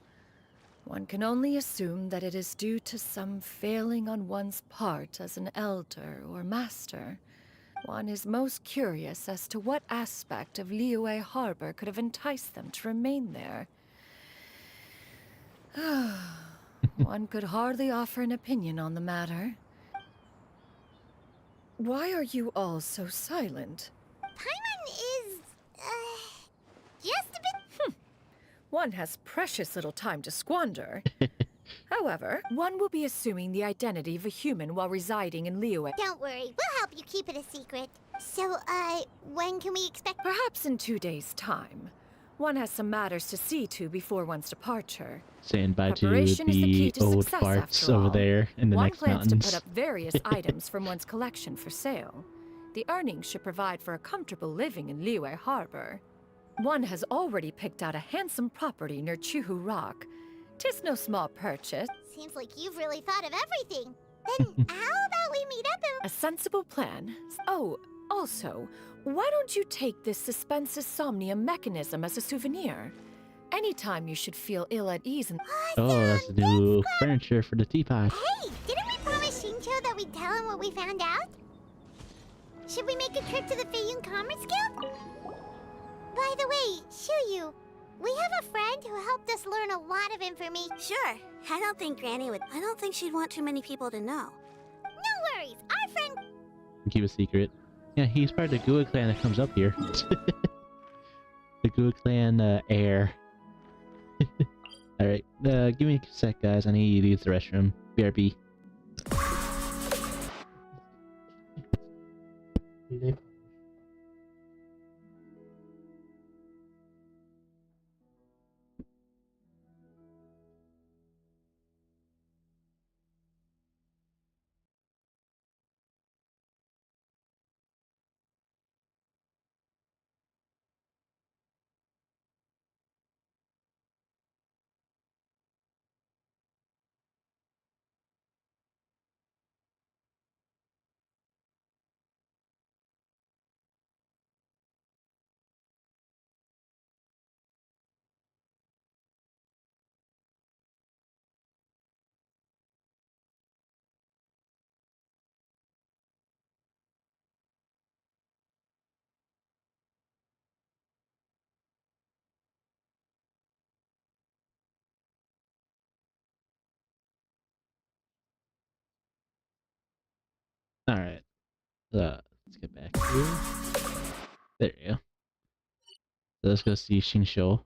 One can only assume that it is due to some failing on one's part as an elder or master. One is most curious as to what aspect of Liyue Harbor could have enticed them to remain there. One could hardly offer an opinion on the matter. Why are you all so silent? Paimon is, just a bit... One has precious little time to squander. However, one will be assuming the identity of a human while residing in Liyue. Don't worry, we'll help you keep it a secret. So, when can we expect... Perhaps in 2 days' time. One has some matters to see to before one's departure. Saying bye to Preparation is the key the to old success, farts after over all. there in the One next plans to mountains. put up various items from one's collection for sale. The earnings should provide for a comfortable living in Liyue Harbor. One has already picked out a handsome property near Chuhu Rock. 'Tis no small purchase. Seems like you've really thought of everything. Then how about we meet up and... A sensible plan. Oh, also, why don't you take this suspense insomnia mechanism as a souvenir? Anytime you should feel ill at ease and... Oh, that's the new furniture for the teapot. Hey, didn't we promise Shincho that we'd tell him what we found out? Should we make a trip to the Feiyun Commerce Guild? By the way, Shuyu, we have a friend who helped us learn a lot of information. Sure. I don't think Granny would... I don't think she'd want too many people to know. No worries, our friend... Keep a secret. Yeah, he's part of the Gua clan that comes up here. The Gua clan heir. Alright, give me a sec, guys. I need to use the restroom. BRB. Alright. Let's get back here. There you go. So let's go see Shinsho.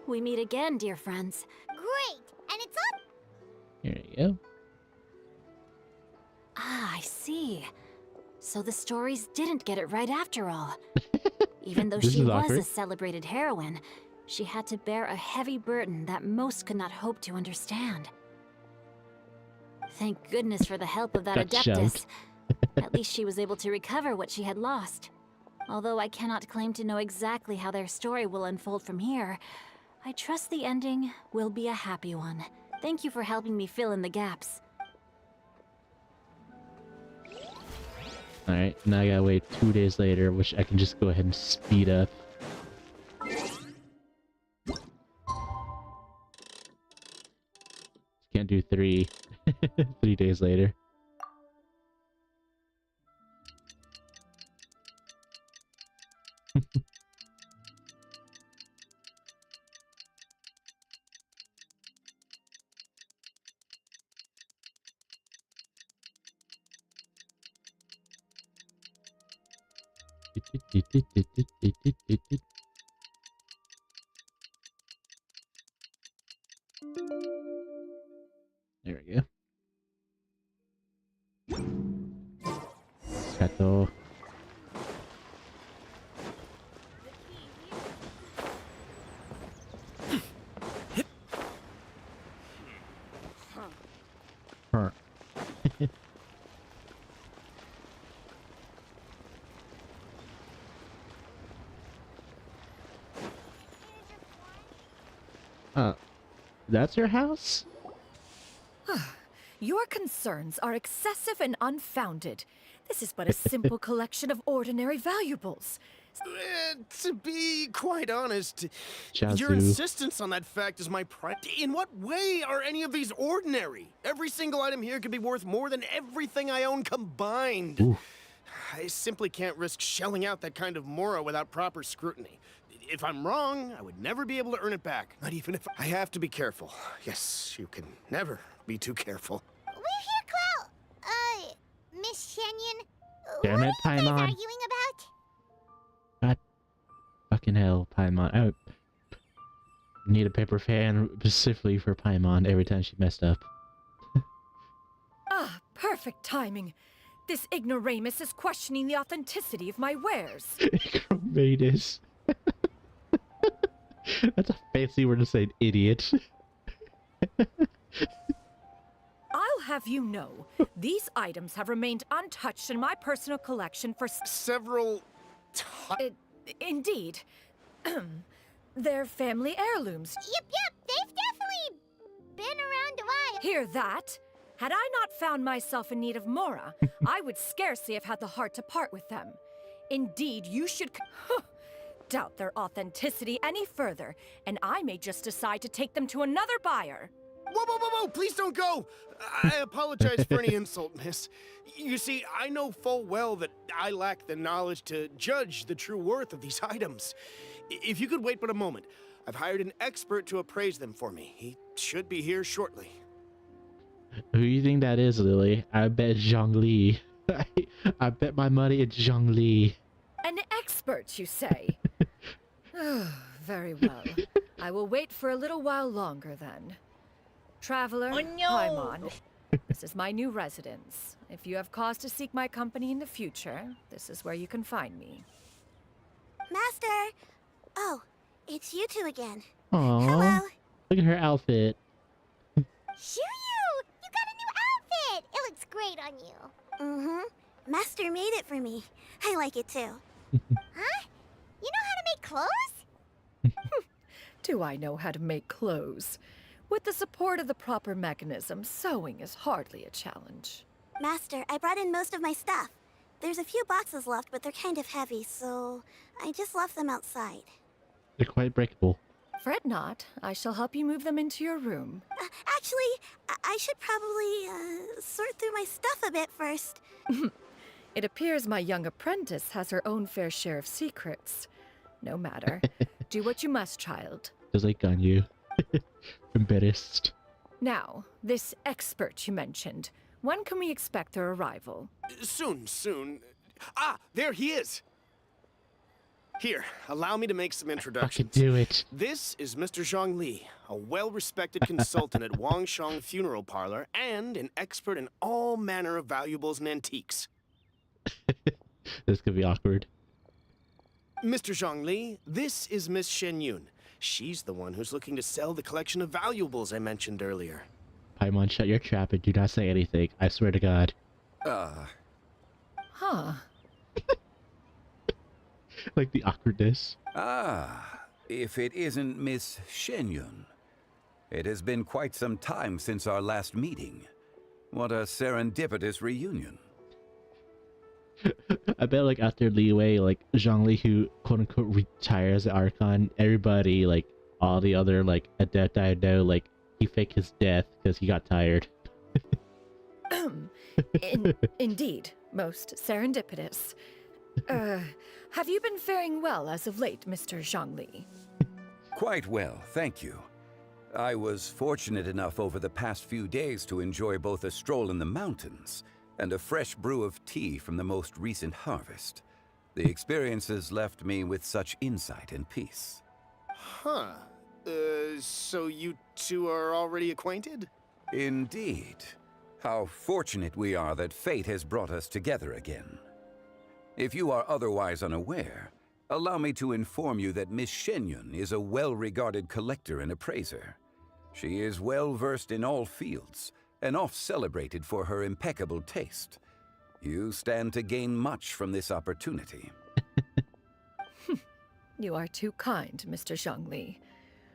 We meet again, dear friends. Great, and it's up! Here you go. Ah, I see. So the stories didn't get it right after all. Even though she was awkward. a celebrated heroine, she had to bear a heavy burden that most could not hope to understand. Thank goodness for the help of that Got Adeptus. shoved. At least she was able to recover what she had lost. Although I cannot claim to know exactly how their story will unfold from here, I trust the ending will be a happy one. Thank you for helping me fill in the gaps. Alright, now I gotta wait 2 days later, which I can just go ahead and speed up. Can't do 3. 3 days later. There we go. Kato. Huh. That's your house? Your concerns are excessive and unfounded. This is but a simple collection of ordinary valuables. To be quite honest, Chazu. your insistence on that fact is my pride. In what way are any of these ordinary? Every single item here could be worth more than everything I own combined. Ooh. I simply can't risk shelling out that kind of mora without proper scrutiny. If I'm wrong, I would never be able to earn it back. Not even if I have to be careful. Yes, you can never be too careful. We're here, Clow! Miss Shenyan, Damn it, What are you guys Paimon. arguing about? God fucking hell, Paimon. I need a paper fan specifically for Paimon every time she messed up. Ah, perfect timing. This ignoramus is questioning the authenticity of my wares. Ignoramus. That's a fancy word to say an idiot. I'll have you know, these items have remained untouched in my personal collection for several indeed. They're family heirlooms. Yep, they've definitely been around a while. Hear that? Had I not found myself in need of Mora, I would scarcely have had the heart to part with them. Indeed, you should doubt their authenticity any further, and I may just decide to take them to another buyer. Whoa, please don't go! I apologize for any insult, miss. You see, I know full well that I lack the knowledge to judge the true worth of these items. If you could wait but a moment, I've hired an expert to appraise them for me. He should be here shortly. Who do you think that is, Lily? I bet Zhongli. I bet my money it's Zhongli. An expert, you say? Very well. I will wait for a little while longer then. Traveler, Paimon, this is my new residence. If you have cause to seek my company in the future, this is where you can find me. Master! Oh, it's you two again. Aww. Hello. Look at her outfit. Shiryu! You got a new outfit! It looks great on you. Mm-hmm. Master made it for me. I like it too. Huh? You know how to make clothes? Do I know how to make clothes? With the support of the proper mechanism, sewing is hardly a challenge. Master, I brought in most of my stuff. There's a few boxes left, but they're kind of heavy, so I just left them outside. They're quite breakable. Fret not. I shall help you move them into your room. Actually, I should probably sort through my stuff a bit first. It appears my young apprentice has her own fair share of secrets. No matter. Do what you must, child. Just like on you. Embarrassed. Now, this expert you mentioned. When can we expect their arrival? Soon. Ah, there he is! Here, allow me to make some introductions. Do it. This is Mr. Zhongli, a well-respected consultant at Wangshang Funeral Parlor and an expert in all manner of valuables and antiques. This could be awkward. Mr. Zhongli, this is Miss Shen Yun. She's the one who's looking to sell the collection of valuables I mentioned earlier. Paimon, shut your trap and do not say anything. I swear to God. Huh. Like the awkwardness. If it isn't Miss Shenyun. It has been quite some time since our last meeting. What a serendipitous reunion. I bet like after Leeway, like Zhongli, who quote unquote retires at Archon, everybody, like all the other like adept I know, like he faked his death because he got tired. Indeed, most serendipitous. Have you been faring well as of late, Mr. Zhongli? Quite well, thank you. I was fortunate enough over the past few days to enjoy both a stroll in the mountains and a fresh brew of tea from the most recent harvest. The experiences left me with such insight and peace. Huh. So you two are already acquainted? Indeed. How fortunate we are that fate has brought us together again. If you are otherwise unaware, allow me to inform you that Miss Shenyun is a well-regarded collector and appraiser. She is well-versed in all fields, and oft-celebrated for her impeccable taste. You stand to gain much from this opportunity. You are too kind, Mr. Zhongli.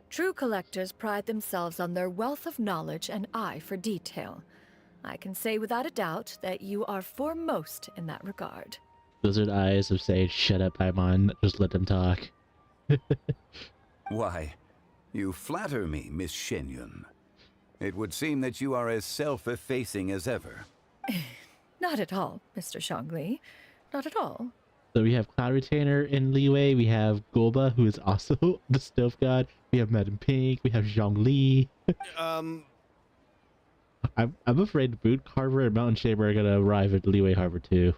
True collectors pride themselves on their wealth of knowledge and eye for detail. I can say without a doubt that you are foremost in that regard. Lizard eyes of saying, shut up, Paimon, just let them talk. Why, you flatter me, Miss Shenyun. It would seem that you are as self-effacing as ever. Not at all, Mr. Zhongli. Not at all. So we have Cloud Retainer in Leeway, we have Golba, who is also the Stove God, we have Madam Pink, we have Zhongli. I'm afraid Boot Carver and Mountain Shaper are gonna arrive at Leeway Harbor too.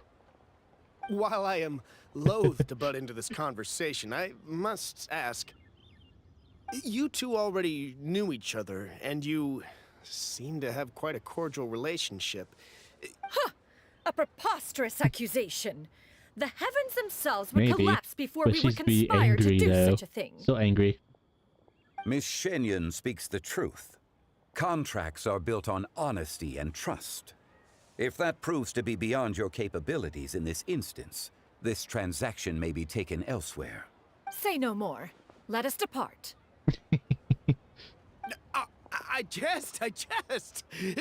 While I am loath to butt into this conversation, I must ask, you two already knew each other, and you seem to have quite a cordial relationship. Huh! A preposterous accusation. The heavens themselves would Maybe, collapse before but we would she's be conspire to angry do though. such a thing. So angry. Miss Shenyon speaks the truth. Contracts are built on honesty and trust. If that proves to be beyond your capabilities in this instance, this transaction may be taken elsewhere. Say no more. Let us depart. I jest.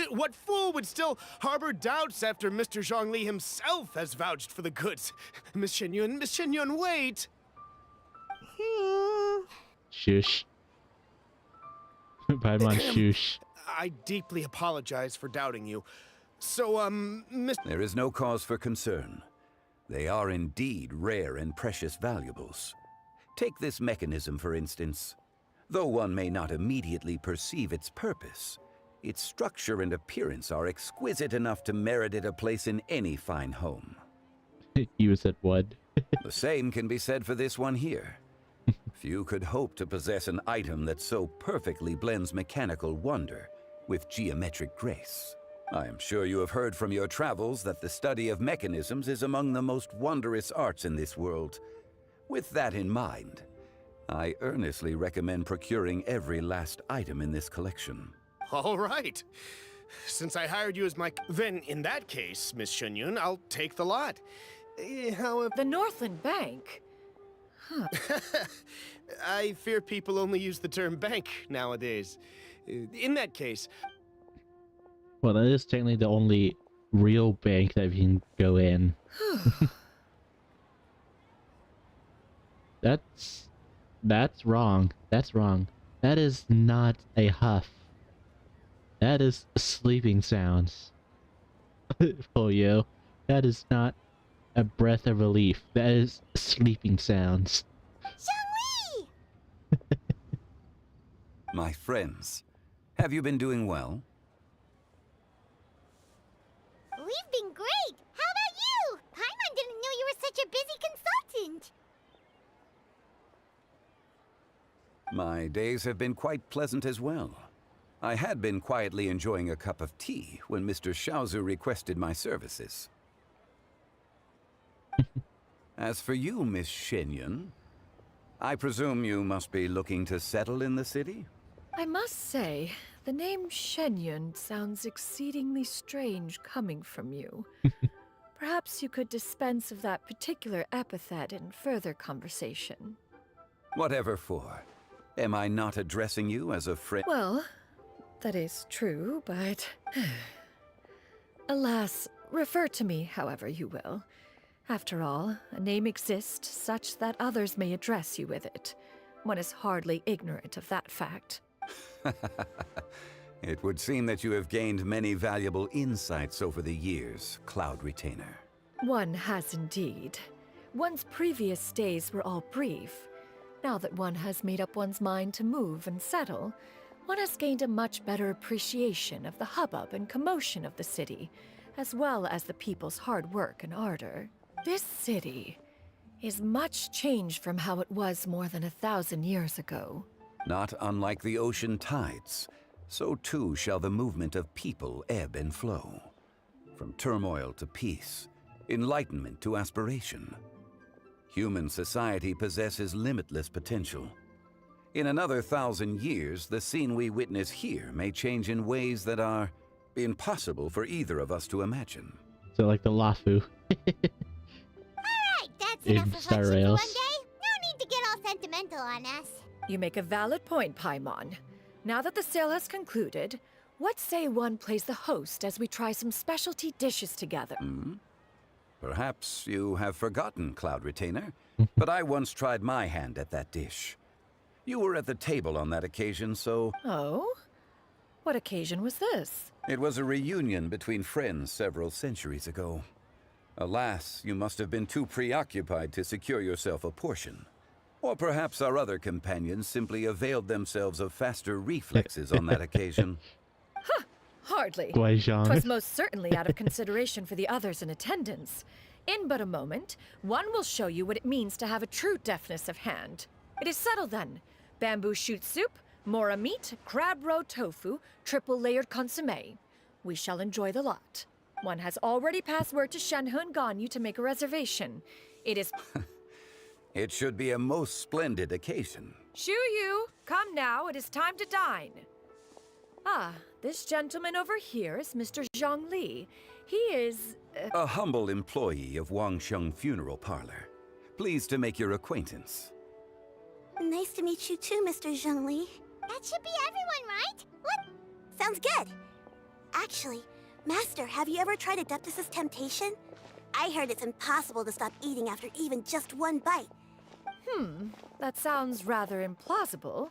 What fool would still harbor doubts after Mr. Zhongli himself has vouched for the goods? Miss Shenyun, wait! Shush. Paimon, shush. I deeply apologize for doubting you. So, Miss... There is no cause for concern. They are indeed rare and precious valuables. Take this mechanism, for instance. Though one may not immediately perceive its purpose, its structure and appearance are exquisite enough to merit it a place in any fine home. You said what? The same can be said for this one here. Few could hope to possess an item that so perfectly blends mechanical wonder with geometric grace. I am sure you have heard from your travels that the study of mechanisms is among the most wondrous arts in this world. With that in mind, I earnestly recommend procuring every last item in this collection. All right. Since I hired you as my... Then, in that case, Miss Shenyun, I'll take the lot. However... The Northland Bank? Huh. I fear people only use the term bank nowadays. In that case... Well, that is technically the only real bank that you can go in. That's wrong. That's wrong. That is not a huff. That is sleeping sounds. For you. That is not a breath of relief. That is sleeping sounds. Xiangli! My friends, have you been doing well? We've been great! How about you? Paimon didn't know you were such a busy consultant! My days have been quite pleasant as well. I had been quietly enjoying a cup of tea when Mr. Xiaozu requested my services. As for you, Miss Shenyun, I presume you must be looking to settle in the city? I must say, the name Shenyun sounds exceedingly strange coming from you. Perhaps you could dispense of that particular epithet in further conversation. Whatever for. Am I not addressing you as a friend? Well, that is true, but... Alas, refer to me however you will. After all, a name exists such that others may address you with it. One is hardly ignorant of that fact. It would seem that you have gained many valuable insights over the years, Cloud Retainer. One has indeed. One's previous days were all brief. Now that one has made up one's mind to move and settle, one has gained a much better appreciation of the hubbub and commotion of the city, as well as the people's hard work and ardor. This city is much changed from how it was more than 1,000 years ago. Not unlike the ocean tides, so too shall the movement of people ebb and flow. From turmoil to peace, enlightenment to aspiration. Human society possesses limitless potential. In another 1,000 years, the scene we witness here may change in ways that are impossible for either of us to imagine. So like the Lafu. Alright, that's enough In reflection Star for one Rails. day. No need to get all sentimental on us. You make a valid point, Paimon. Now that the sale has concluded, what say one plays the host as we try some specialty dishes together? Perhaps you have forgotten, Cloud Retainer, but I once tried my hand at that dish. You were at the table on that occasion, so... Oh? What occasion was this? It was a reunion between friends several centuries ago. Alas, you must have been too preoccupied to secure yourself a portion. Or perhaps our other companions simply availed themselves of faster reflexes on that occasion. Hardly. Guai Zhang. 'Twas most certainly out of consideration for the others in attendance. In but a moment, one will show you what it means to have a true deftness of hand. It is settled then. Bamboo shoot soup, mora meat, crab roe tofu, triple layered consomme. We shall enjoy the lot. One has already passed word to Shenhe and Ganyu to make a reservation. It is... It should be a most splendid occasion. Shu Yu, come now, it is time to dine. Ah, this gentleman over here is Mr. Zhang Li. He is... A humble employee of Wangsheng Funeral Parlor. Pleased to make your acquaintance. Nice to meet you too, Mr. Zhengli. That should be everyone, right? What? Sounds good. Actually, Master, have you ever tried Adeptus' temptation? I heard it's impossible to stop eating after even just one bite. That sounds rather implausible.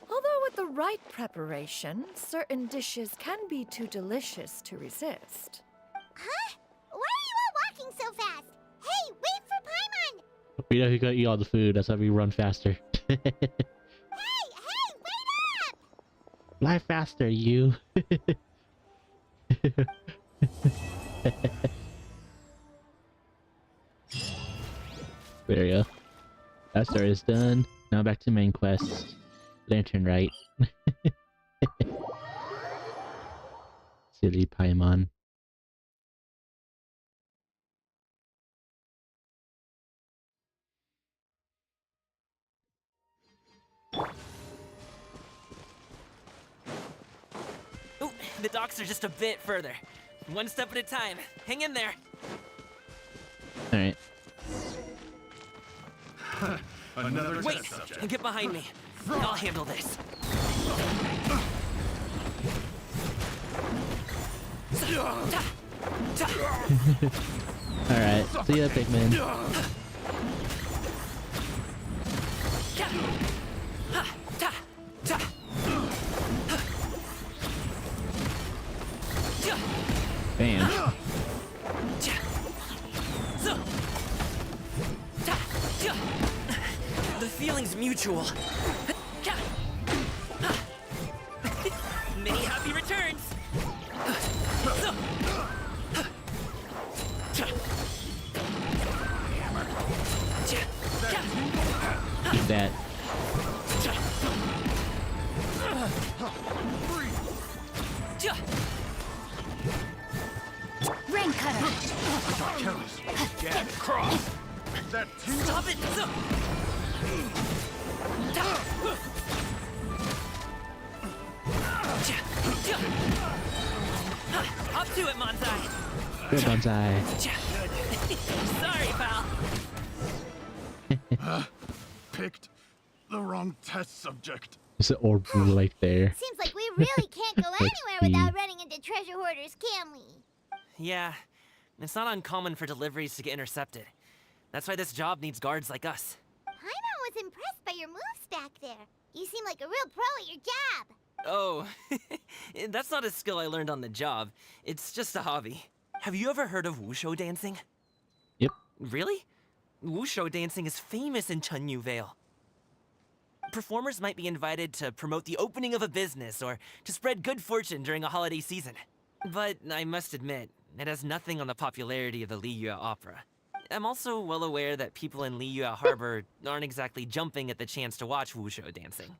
Although with the right preparation, certain dishes can be too delicious to resist. Huh? Why are you all walking so fast? Hey, wait for Paimon! We know he gotta eat all the food, that's how we run faster. Hey, wait up! Fly faster, you. There we go. That story is done. Now back to main quest. Lantern right. Silly Paimon. Ooh, the docks are just a bit further. One step at a time. Hang in there. Alright. Another Wait! test subject. Get behind me. I'll handle this. Alright, see ya, Pikmin. Bam. The feeling's mutual. Many happy returns. Eat that. Rain cutter. I got careless. Jab it, cross. That tingle. Stop it! Up to it, Manzai. Good bonsai. Sorry, pal. Picked the wrong test subject. There's an orb right there. Seems like we really can't go anywhere without running into treasure hoarders, can we? Yeah, it's not uncommon for deliveries to get intercepted. That's why this job needs guards like us. Paimon was impressed by your moves back there. You seem like a real pro at your job. Oh, that's not a skill I learned on the job. It's just a hobby. Have you ever heard of wushu dancing? Yep. Really? Wushu dancing is famous in Chunyu Vale. Performers might be invited to promote the opening of a business or to spread good fortune during a holiday season. But I must admit, it has nothing on the popularity of the Liyue Opera. I'm also well aware that people in Liyue Harbor aren't exactly jumping at the chance to watch wushu dancing.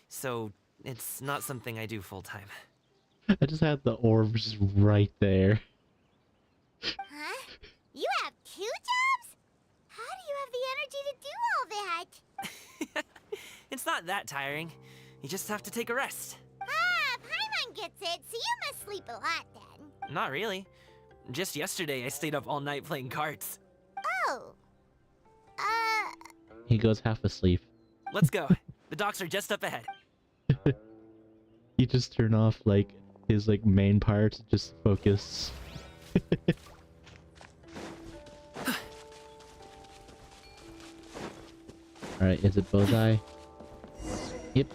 So, it's not something I do full-time. I just had the orbs right there. Huh? You have 2 jobs? How do you have the energy to do all that? It's not that tiring. You just have to take a rest. Ah, Paimon gets it, so you must sleep a lot then. Not really. Just yesterday, I stayed up all night playing cards. Oh. He goes half asleep. Let's go. The docks are just up ahead. He just turned off like his main part, just focus. Alright, is it bullseye? Yep.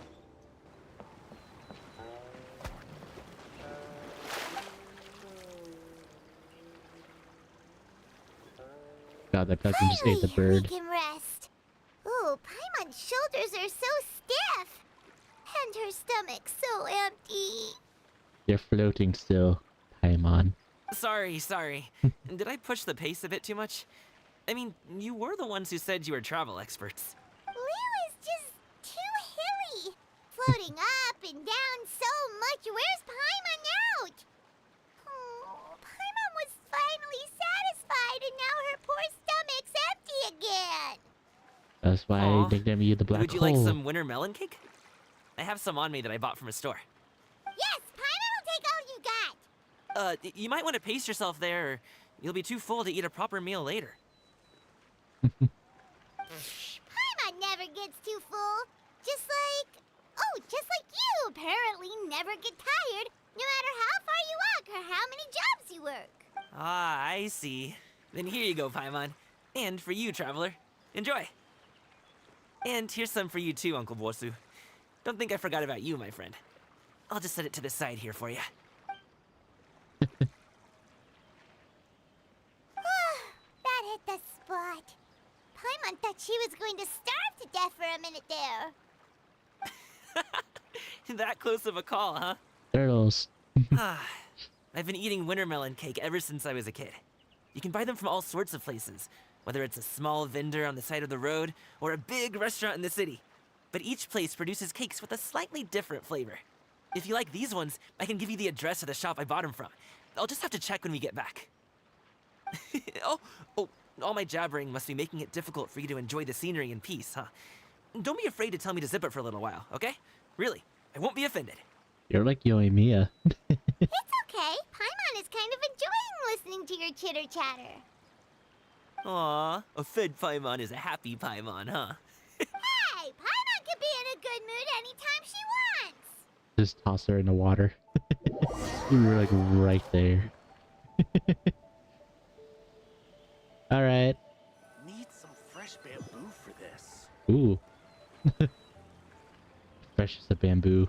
God, that Pelican just ate the bird. We can rest. Ooh, Paimon's shoulders are so stiff. And her stomach so empty. They're floating still, Paimon. Sorry. Did I push the pace a bit too much? I mean, you were the ones who said you were travel experts. Lou is just too hilly. Floating up and down so much. Where's Paimon out? Oh, Paimon was finally satisfied and now her poor stomach's empty again. That's why Aw. I nicknamed you the black Would you hole. like some winter melon cake? I have some on me that I bought from a store. Yes, Paimon will take all you got. You might want to pace yourself there, or you'll be too full to eat a proper meal later. Paimon never gets too full. Just like you apparently never get tired, no matter how far you walk or how many jobs you work. Ah, I see. Then here you go, Paimon. And for you, traveler. Enjoy. And here's some for you too, Uncle Bosu. Don't think I forgot about you, my friend. I'll just set it to the side here for you. That hit the spot. Paimon thought she was going to starve to death for a minute there. That close of a call, huh? Turtles. I've been eating winter melon cake ever since I was a kid. You can buy them from all sorts of places, whether it's a small vendor on the side of the road or a big restaurant in the city. But each place produces cakes with a slightly different flavor. If you like these ones, I can give you the address of the shop I bought them from. I'll just have to check when we get back. Oh, all my jabbering must be making it difficult for you to enjoy the scenery in peace, huh? Don't be afraid to tell me to zip it for a little while, okay? Really, I won't be offended. You're like Yoimiya. It's okay. Paimon is kind of enjoying listening to your chitter-chatter. Aw, a fed Paimon is a happy Paimon, huh? Hey, Paimon can be in a good mood anytime she wants. Just toss her in the water. You were like right there. Alright. Need some fresh bamboo for this. Ooh. Fresh as a bamboo.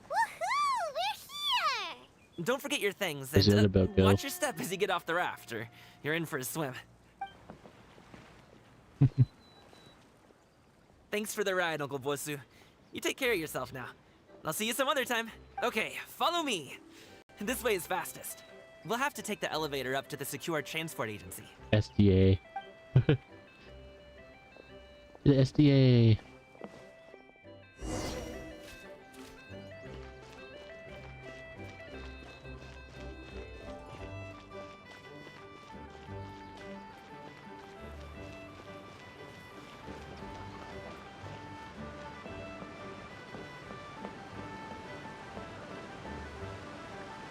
Woohoo! We're here! Don't forget your things, Is and it about go? watch your step as you get off the raft, or you're in for a swim. Thanks for the ride, Uncle Bosu. You take care of yourself now. I'll see you some other time. Okay, follow me. This way is fastest. We'll have to take the elevator up to the Secure Transport Agency. SDA. The SDA.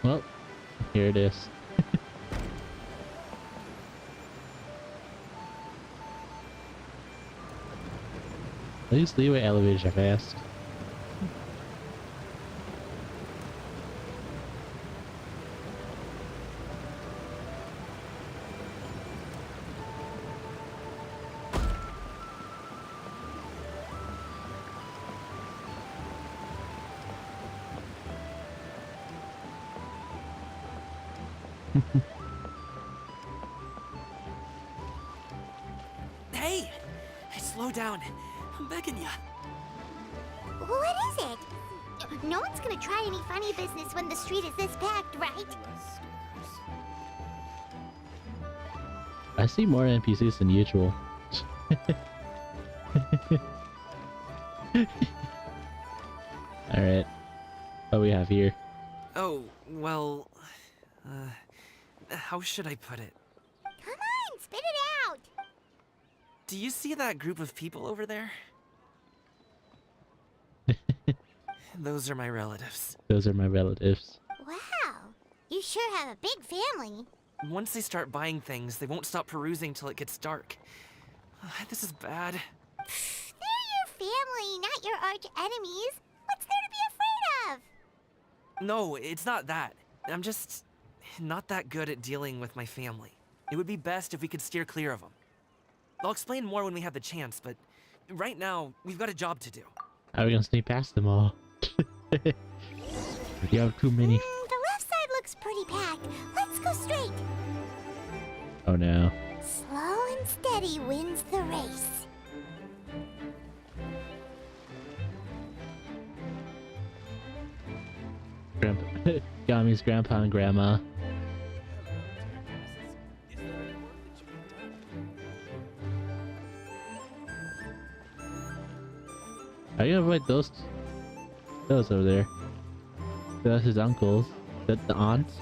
Well, here it is. At least leeway elevators are fast. Hey! Slow down. I'm begging ya. What is it? No one's gonna try any funny business when the street is this packed, right? I see more NPCs than usual. Alright. What we have here? Oh, well... how should I put it? Come on, spit it out! Do you see that group of people over there? Those are my relatives. Those are my relatives. Wow, you sure have a big family. Once they start buying things, they won't stop perusing till it gets dark. This is bad. They're your family, not your arch enemies. What's there to be afraid of? No, it's not that. I'm just not that good at dealing with my family. It would be best if we could steer clear of them. I'll explain more when we have the chance, but right now, we've got a job to do. How are we gonna sneak past them all? You have too many. The left side looks pretty packed. Let's go straight. Oh no. Slow and steady wins the race. Grandpa, Gami's grandpa and grandma. Are you gonna avoid those over there? That's his uncles. That's the aunts.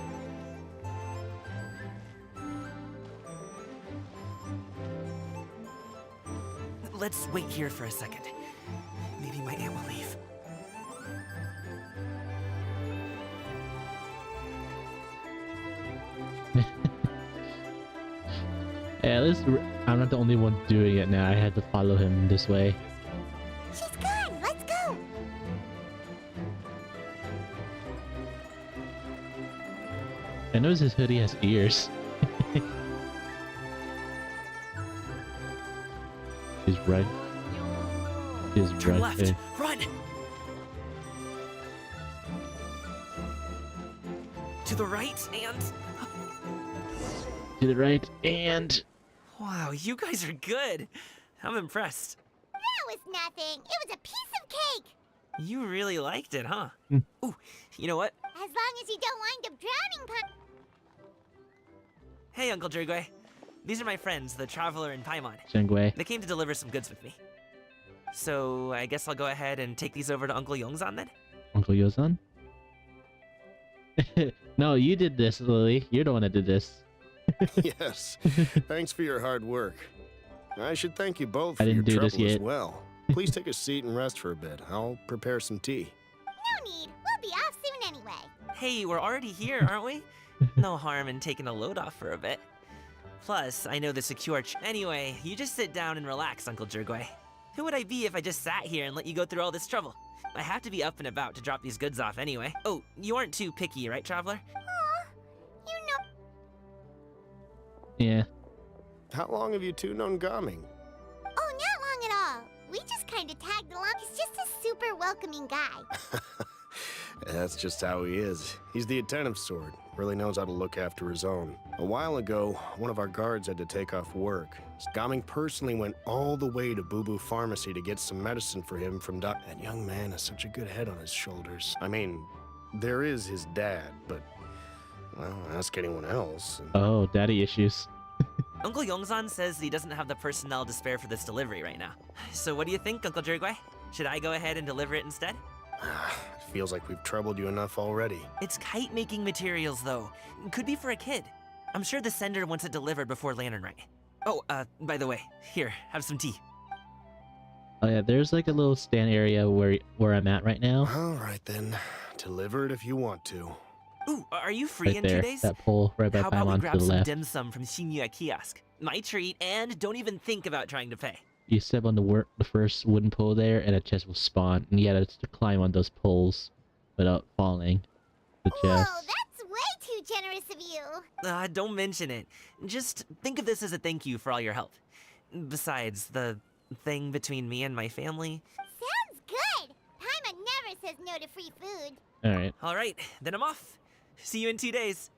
Let's wait here for a second. Maybe my aunt will leave. Hey, at least I'm not the only one doing it now. I had to follow him this way. She's gone. Let's go. I notice his hoodie has ears. He's right. He's Turn right left. there. Run! To the right and... To the right and... Wow, you guys are good. I'm impressed. That was nothing. It was a piece of cake. You really liked it, huh? Ooh, you know what? As long as you don't wind up drowning, Pun. Hey, Uncle Jirgwe. These are my friends, the Traveler and Paimon. Jingwei. They came to deliver some goods with me. So, I guess I'll go ahead and take these over to Uncle Yongzan then? Uncle Yozan? No, you did this, Lily. You're the one that did this. Yes. Thanks for your hard work. I should thank you both I for your didn't do this trouble as yet. well. Please take a seat and rest for a bit. I'll prepare some tea. No need. We'll be off soon anyway. Hey, we're already here, aren't we? No harm in taking a load off for a bit. Plus, I know the secure Anyway, you just sit down and relax, Uncle Jirgwe. Who would I be if I just sat here and let you go through all this trouble? I have to be up and about to drop these goods off anyway. Oh, you aren't too picky, right, Traveler? Aw, you know. Yeah. How long have you two known Gaming? Oh, not long at all. We just kind of tagged along. He's just a super welcoming guy. That's just how he is. He's the attentive sort. Really knows how to look after his own. A while ago, one of our guards had to take off work. Gaming personally went all the way to Boo Boo Pharmacy to get some medicine for him from Doc. That young man has such a good head on his shoulders. I mean, there is his dad, but, well, ask anyone else. Oh, daddy issues. Uncle Yongzan says he doesn't have the personnel to spare for this delivery right now. So what do you think, Uncle Jirgwe? Should I go ahead and deliver it instead? It feels like we've troubled you enough already. It's kite-making materials, though. Could be for a kid. I'm sure the sender wants it delivered before Lantern Rite. Oh, by the way, here, have some tea. Oh yeah, there's like a little stand area where I'm at right now. All right then, deliver it if you want to. Ooh, are you free Right in there, 2 days? that pole right by How about we Paimon to grab the some left. dim sum from Shinya Kiosk? My treat, and don't even think about trying to pay. You step on the first wooden pole there, and a chest will spawn, and you gotta climb on those poles without falling. The Whoa, chest. that's way too generous of you. Don't mention it. Just think of this as a thank you for all your help. Besides, the thing between me and my family... Sounds good. Paimon never says no to free food. Alright. Alright, then I'm off. See you in 2 days.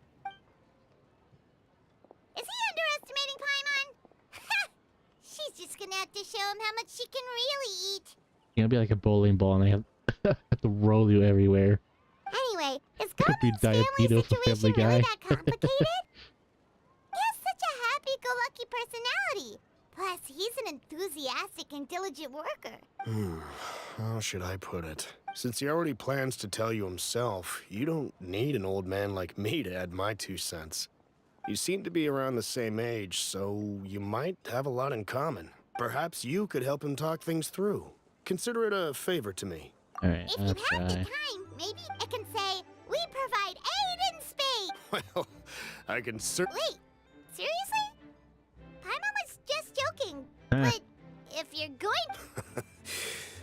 Is he underestimating Paimon? She's just gonna have to show him how much she can really eat. You're gonna be like a bowling ball, and I have to roll you everywhere. Anyway, is Could be Gamin's family Diabeto for situation Family really Guy. that complicated? He has such a happy-go-lucky personality. Plus, he's an enthusiastic and diligent worker. How should I put it? Since he already plans to tell you himself, you don't need an old man like me to add my 2 cents. You seem to be around the same age, so you might have a lot in common. Perhaps you could help him talk things through. Consider it a favor to me. Alright, If I'll you have the try. time, maybe I can say, we provide aid in spades. Well, I can Wait, seriously? Paimon was just joking. Huh. But if you're going...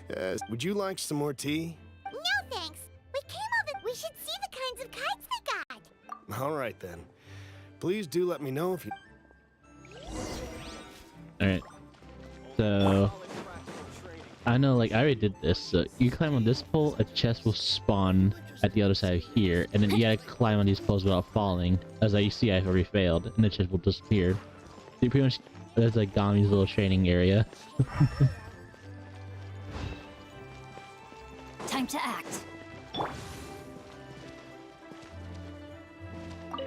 Yes. Would you like some more tea? No, thanks. We came over... We should see the kinds of kites they got. All right, then. Please do let me know if you... Alright. So... I know, like, I already did this. So you climb on this pole, a chest will spawn at the other side of here, and then you gotta climb on these poles without falling. As you see, I've already failed, and the chest will disappear. So you pretty much... That's like Gami's little training area. Time to act.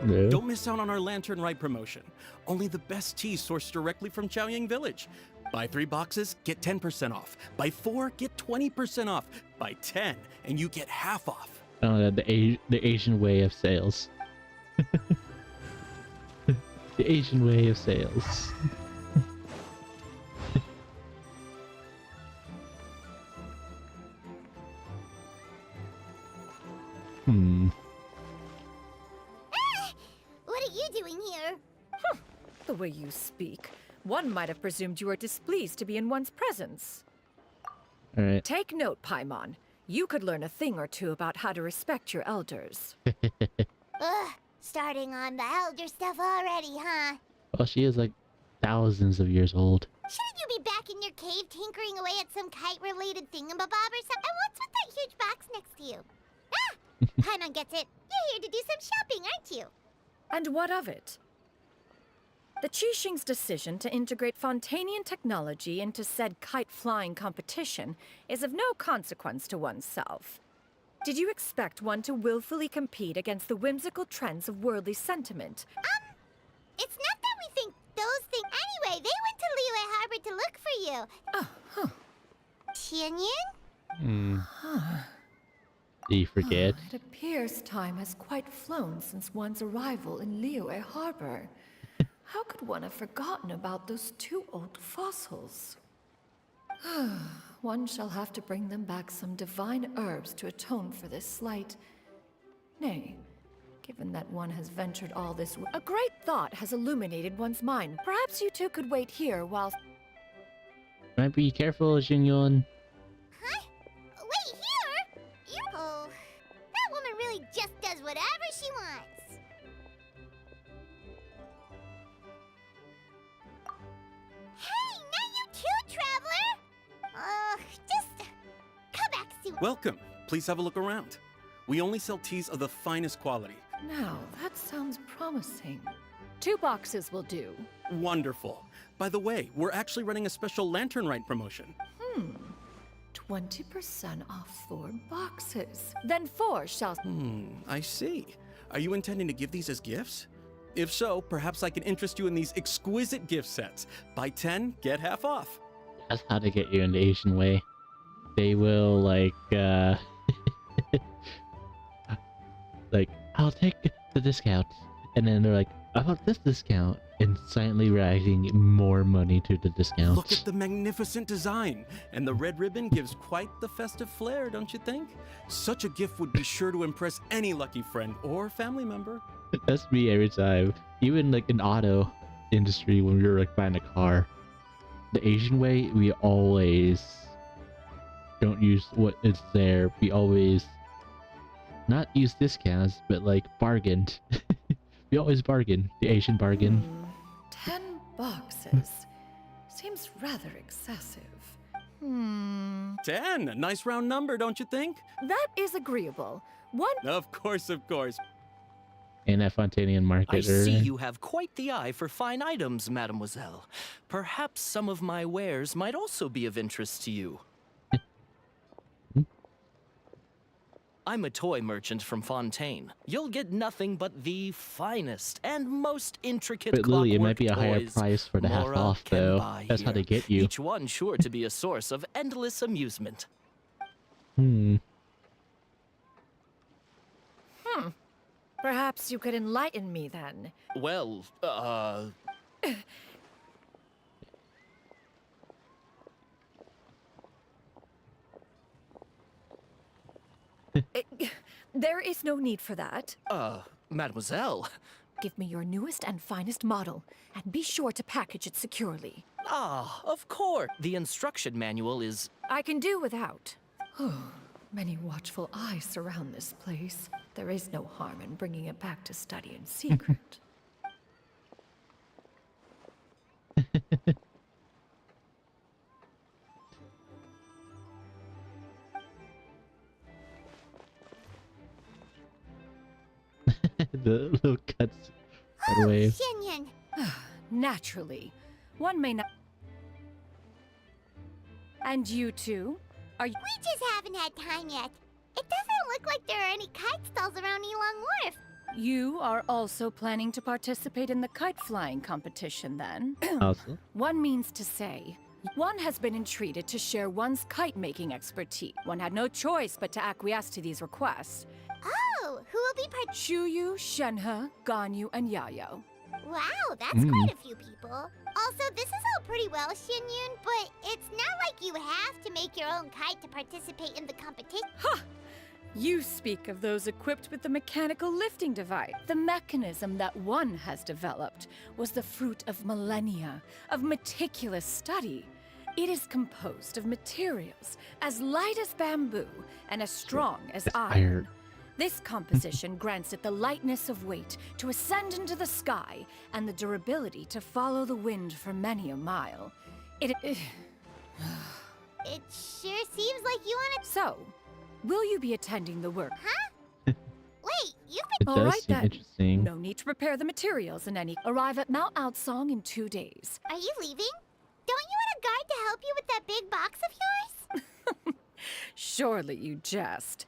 No. Don't miss out on our Lantern Rite promotion. Only the best tea sourced directly from Chaoyang Village. Buy 3 boxes, get 10% off. Buy 4, get 20% off. Buy 10, and you get half off. Oh, the Asian way of sales. The Asian way of sales. What are you doing here? The way you speak, one might have presumed you were displeased to be in one's presence. All right. Take note, Paimon. You could learn a thing or two about how to respect your elders. Ugh, starting on the elder stuff already, huh? Well, she is like thousands of years old. Shouldn't you be back in your cave tinkering away at some kite-related thingamabob or something? And what's with that huge box next to you? Ah! Paimon gets it. You're here to do some shopping, aren't you? And what of it? The Qixing's decision to integrate Fontanian technology into said kite-flying competition is of no consequence to oneself. Did you expect one to willfully compete against the whimsical trends of worldly sentiment? It's not that we think those things. Anyway, they went to Liyue Harbor to look for you. Oh, huh. Tianyin? Do you forget? It appears time has quite flown since one's arrival in Liyue Harbor. How could one have forgotten about those 2 old fossils? One shall have to bring them back some divine herbs to atone for this slight. Nay, given that one has ventured all this way, a great thought has illuminated one's mind. Perhaps you two could wait here while... Might be careful, Xingyun. Huh? Wait here? Oh, that woman really just does whatever she wants. Hey, not you too, traveler! Just come back soon. Welcome. Please have a look around. We only sell teas of the finest quality. Now, that sounds promising. 2 boxes will do. Wonderful. By the way, we're actually running a special Lantern Rite promotion. 20% off 4 boxes. Then 4 shall... I see. Are you intending to give these as gifts? If so, perhaps I can interest you in these exquisite gift sets. Buy 10, get half off. That's how to get you in the Asian way. They will like like, I'll take the discount, and then they're like, I want this discount, and silently adding more money to the discount. Look at the magnificent design, and the red ribbon gives quite the festive flair, don't you think? Such a gift would be sure to impress any lucky friend or family member. That's me every time. Even like in auto industry, when we were like buying a car, the Asian way, we always don't use what is there. We always not use discounts, but like bargained. We always bargain. The Asian bargain. 10 boxes. Seems rather excessive. 10, a nice round number, don't you think? That is agreeable. One... Of course, of course. In that Fontanian market. I see you have quite the eye for fine items, mademoiselle. Perhaps some of my wares might also be of interest to you. I'm a toy merchant from Fontaine. You'll get nothing but the finest and most intricate But Lily, it might be a higher toys price for the half Mora off, can though. buy That's how here. they get you. Each one sure to be a source of endless amusement. Perhaps you could enlighten me then. Well, There is no need for that. mademoiselle. Give me your newest and finest model, and be sure to package it securely. Ah, of course. The instruction manual is... I can do without. Many watchful eyes surround this place. There is no harm in bringing it back to study in secret. The little cuts wave. Xianyan. Naturally. One may not... And you two? Are you... We just haven't had time yet. It doesn't look like there are any kite stalls around Elong Wharf. You are also planning to participate in the kite flying competition then? Also. One means to say, one has been entreated to share one's kite making expertise. One had no choice but to acquiesce to these requests. Oh, who will be Shuyu, Shenhe, Ganyu, and Yayo. Wow, that's quite a few people. Also, this is all pretty well, Xinyun, but it's not like you have to make your own kite to participate in the competition. Ha! You speak of those equipped with the mechanical lifting device. The mechanism that one has developed was the fruit of millennia of meticulous study. It is composed of materials as light as bamboo and as strong as iron. This composition grants it the lightness of weight to ascend into the sky and the durability to follow the wind for many a mile. It sure seems like you want to... So, will you be attending the work? Huh? Wait, you've It been... does All right, seem then. interesting. No need to prepare the materials in any... Arrive at Mount Outsong in 2 days. Are you leaving? Don't you want a guard to help you with that big box of yours? Surely you jest.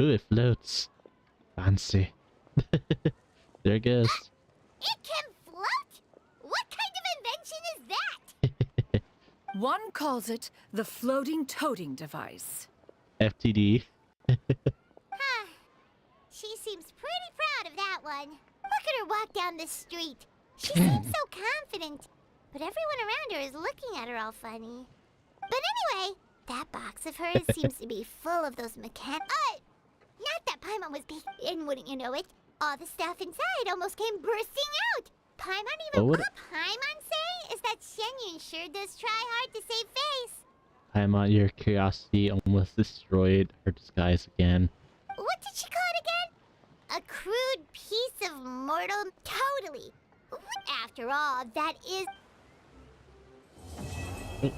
Ooh, it floats. Fancy. There it goes. It can float? What kind of invention is that? One calls it the floating toting device. FTD. Huh. She seems pretty proud of that one. Look at her walk down the street. She seems so confident. But everyone around her is looking at her all funny. But anyway, that box of hers seems to be full of those not that Paimon was big, and wouldn't you know it, all the stuff inside almost came bursting out. Paimon even... Oh, what? All Paimon say is that Xinyun sure does try hard to save face. Paimon, your curiosity almost destroyed her disguise again. What did she call it again? A crude piece of mortal... Totally. After all, that is... Oh,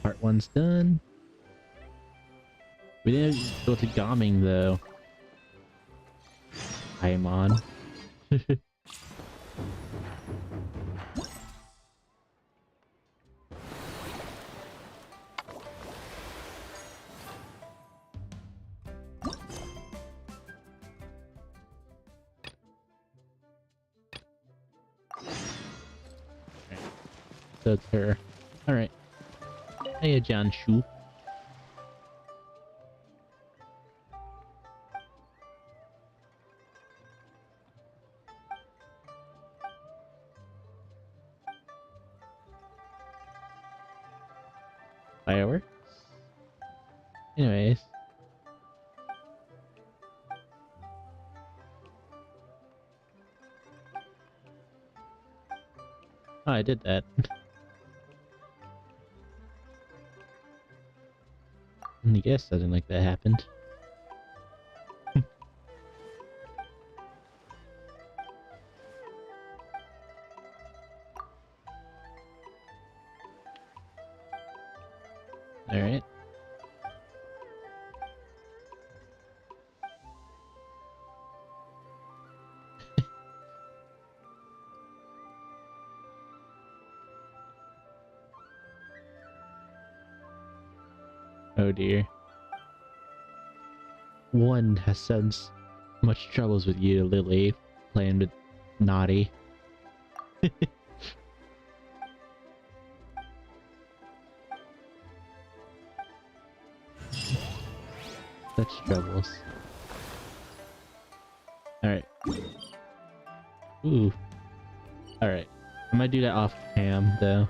part 1's done. We didn't go to Gaming though. Paimon. So it's her. Alright. Hey, Janshu. Fireworks? Anyways. Oh, I did that. I guess something like that happened. Alright. Oh dear. One has since much troubles with you, Lily, playing with Naughty. Such troubles. Alright. Ooh. Alright. I might do that off cam, though.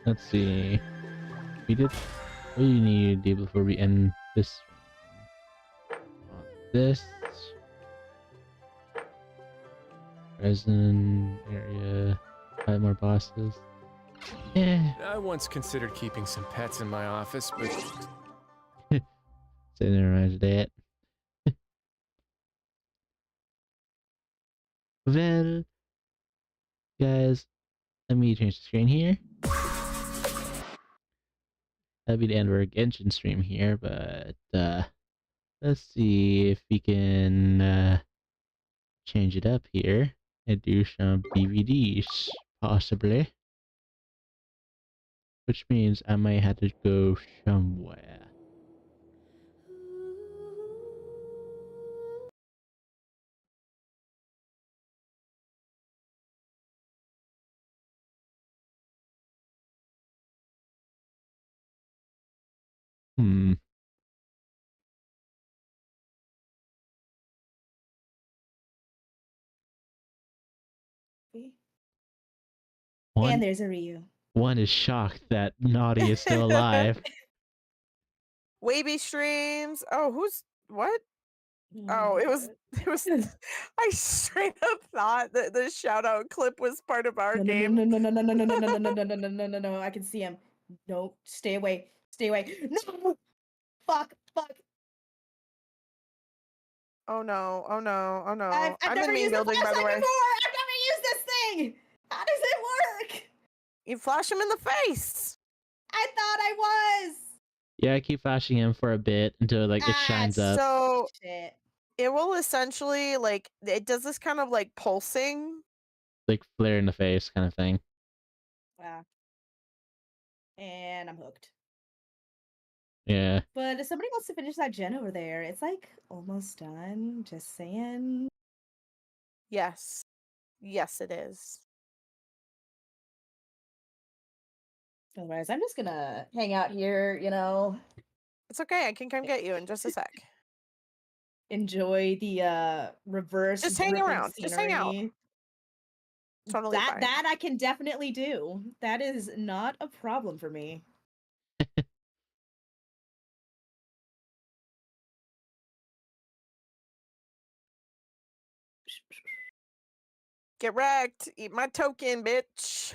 Let's see. We did. What do you need to do before we end this? This. Resin area. 5 more bosses. Yeah. I once considered keeping some pets in my office, but... Sitting there around that. Well, guys, let me change the screen here. That'll be the end of our Genshin stream here, but let's see if we can change it up here and do some BVDs, possibly. Which means I might have to go somewhere. Hmm. And there's a Ryu. One is shocked that Naughty is still alive. Wavy streams. Oh, what? Oh, it was I straight up thought that the shout out clip was part of our No, game. no, no, no, no, no, no, no, no, no, no, no, no, no, no, no. I can see him. No, stay away. Stay away. No! Fuck. Oh no, oh no, oh no. I've I'm never in main used the building, by the flashlight way. before! I've never used this thing! How does it work? You flash him in the face. I thought I was! Yeah, I keep flashing him for a bit until like it shines up. So shit. It will essentially it does this kind of like pulsing. Like flare in the face kind of thing. Wow. And I'm hooked. Yeah. But if somebody wants to finish that gen over there, it's like almost done. Just saying. Yes. Yes, it is. Otherwise, I'm just gonna hang out here, you know. It's okay, I can come get you in just a sec. Enjoy the reverse. Just hang around. Just hang out. Scenery. Totally fine. That I can definitely do. That is not a problem for me. Get wrecked. Eat my token, bitch.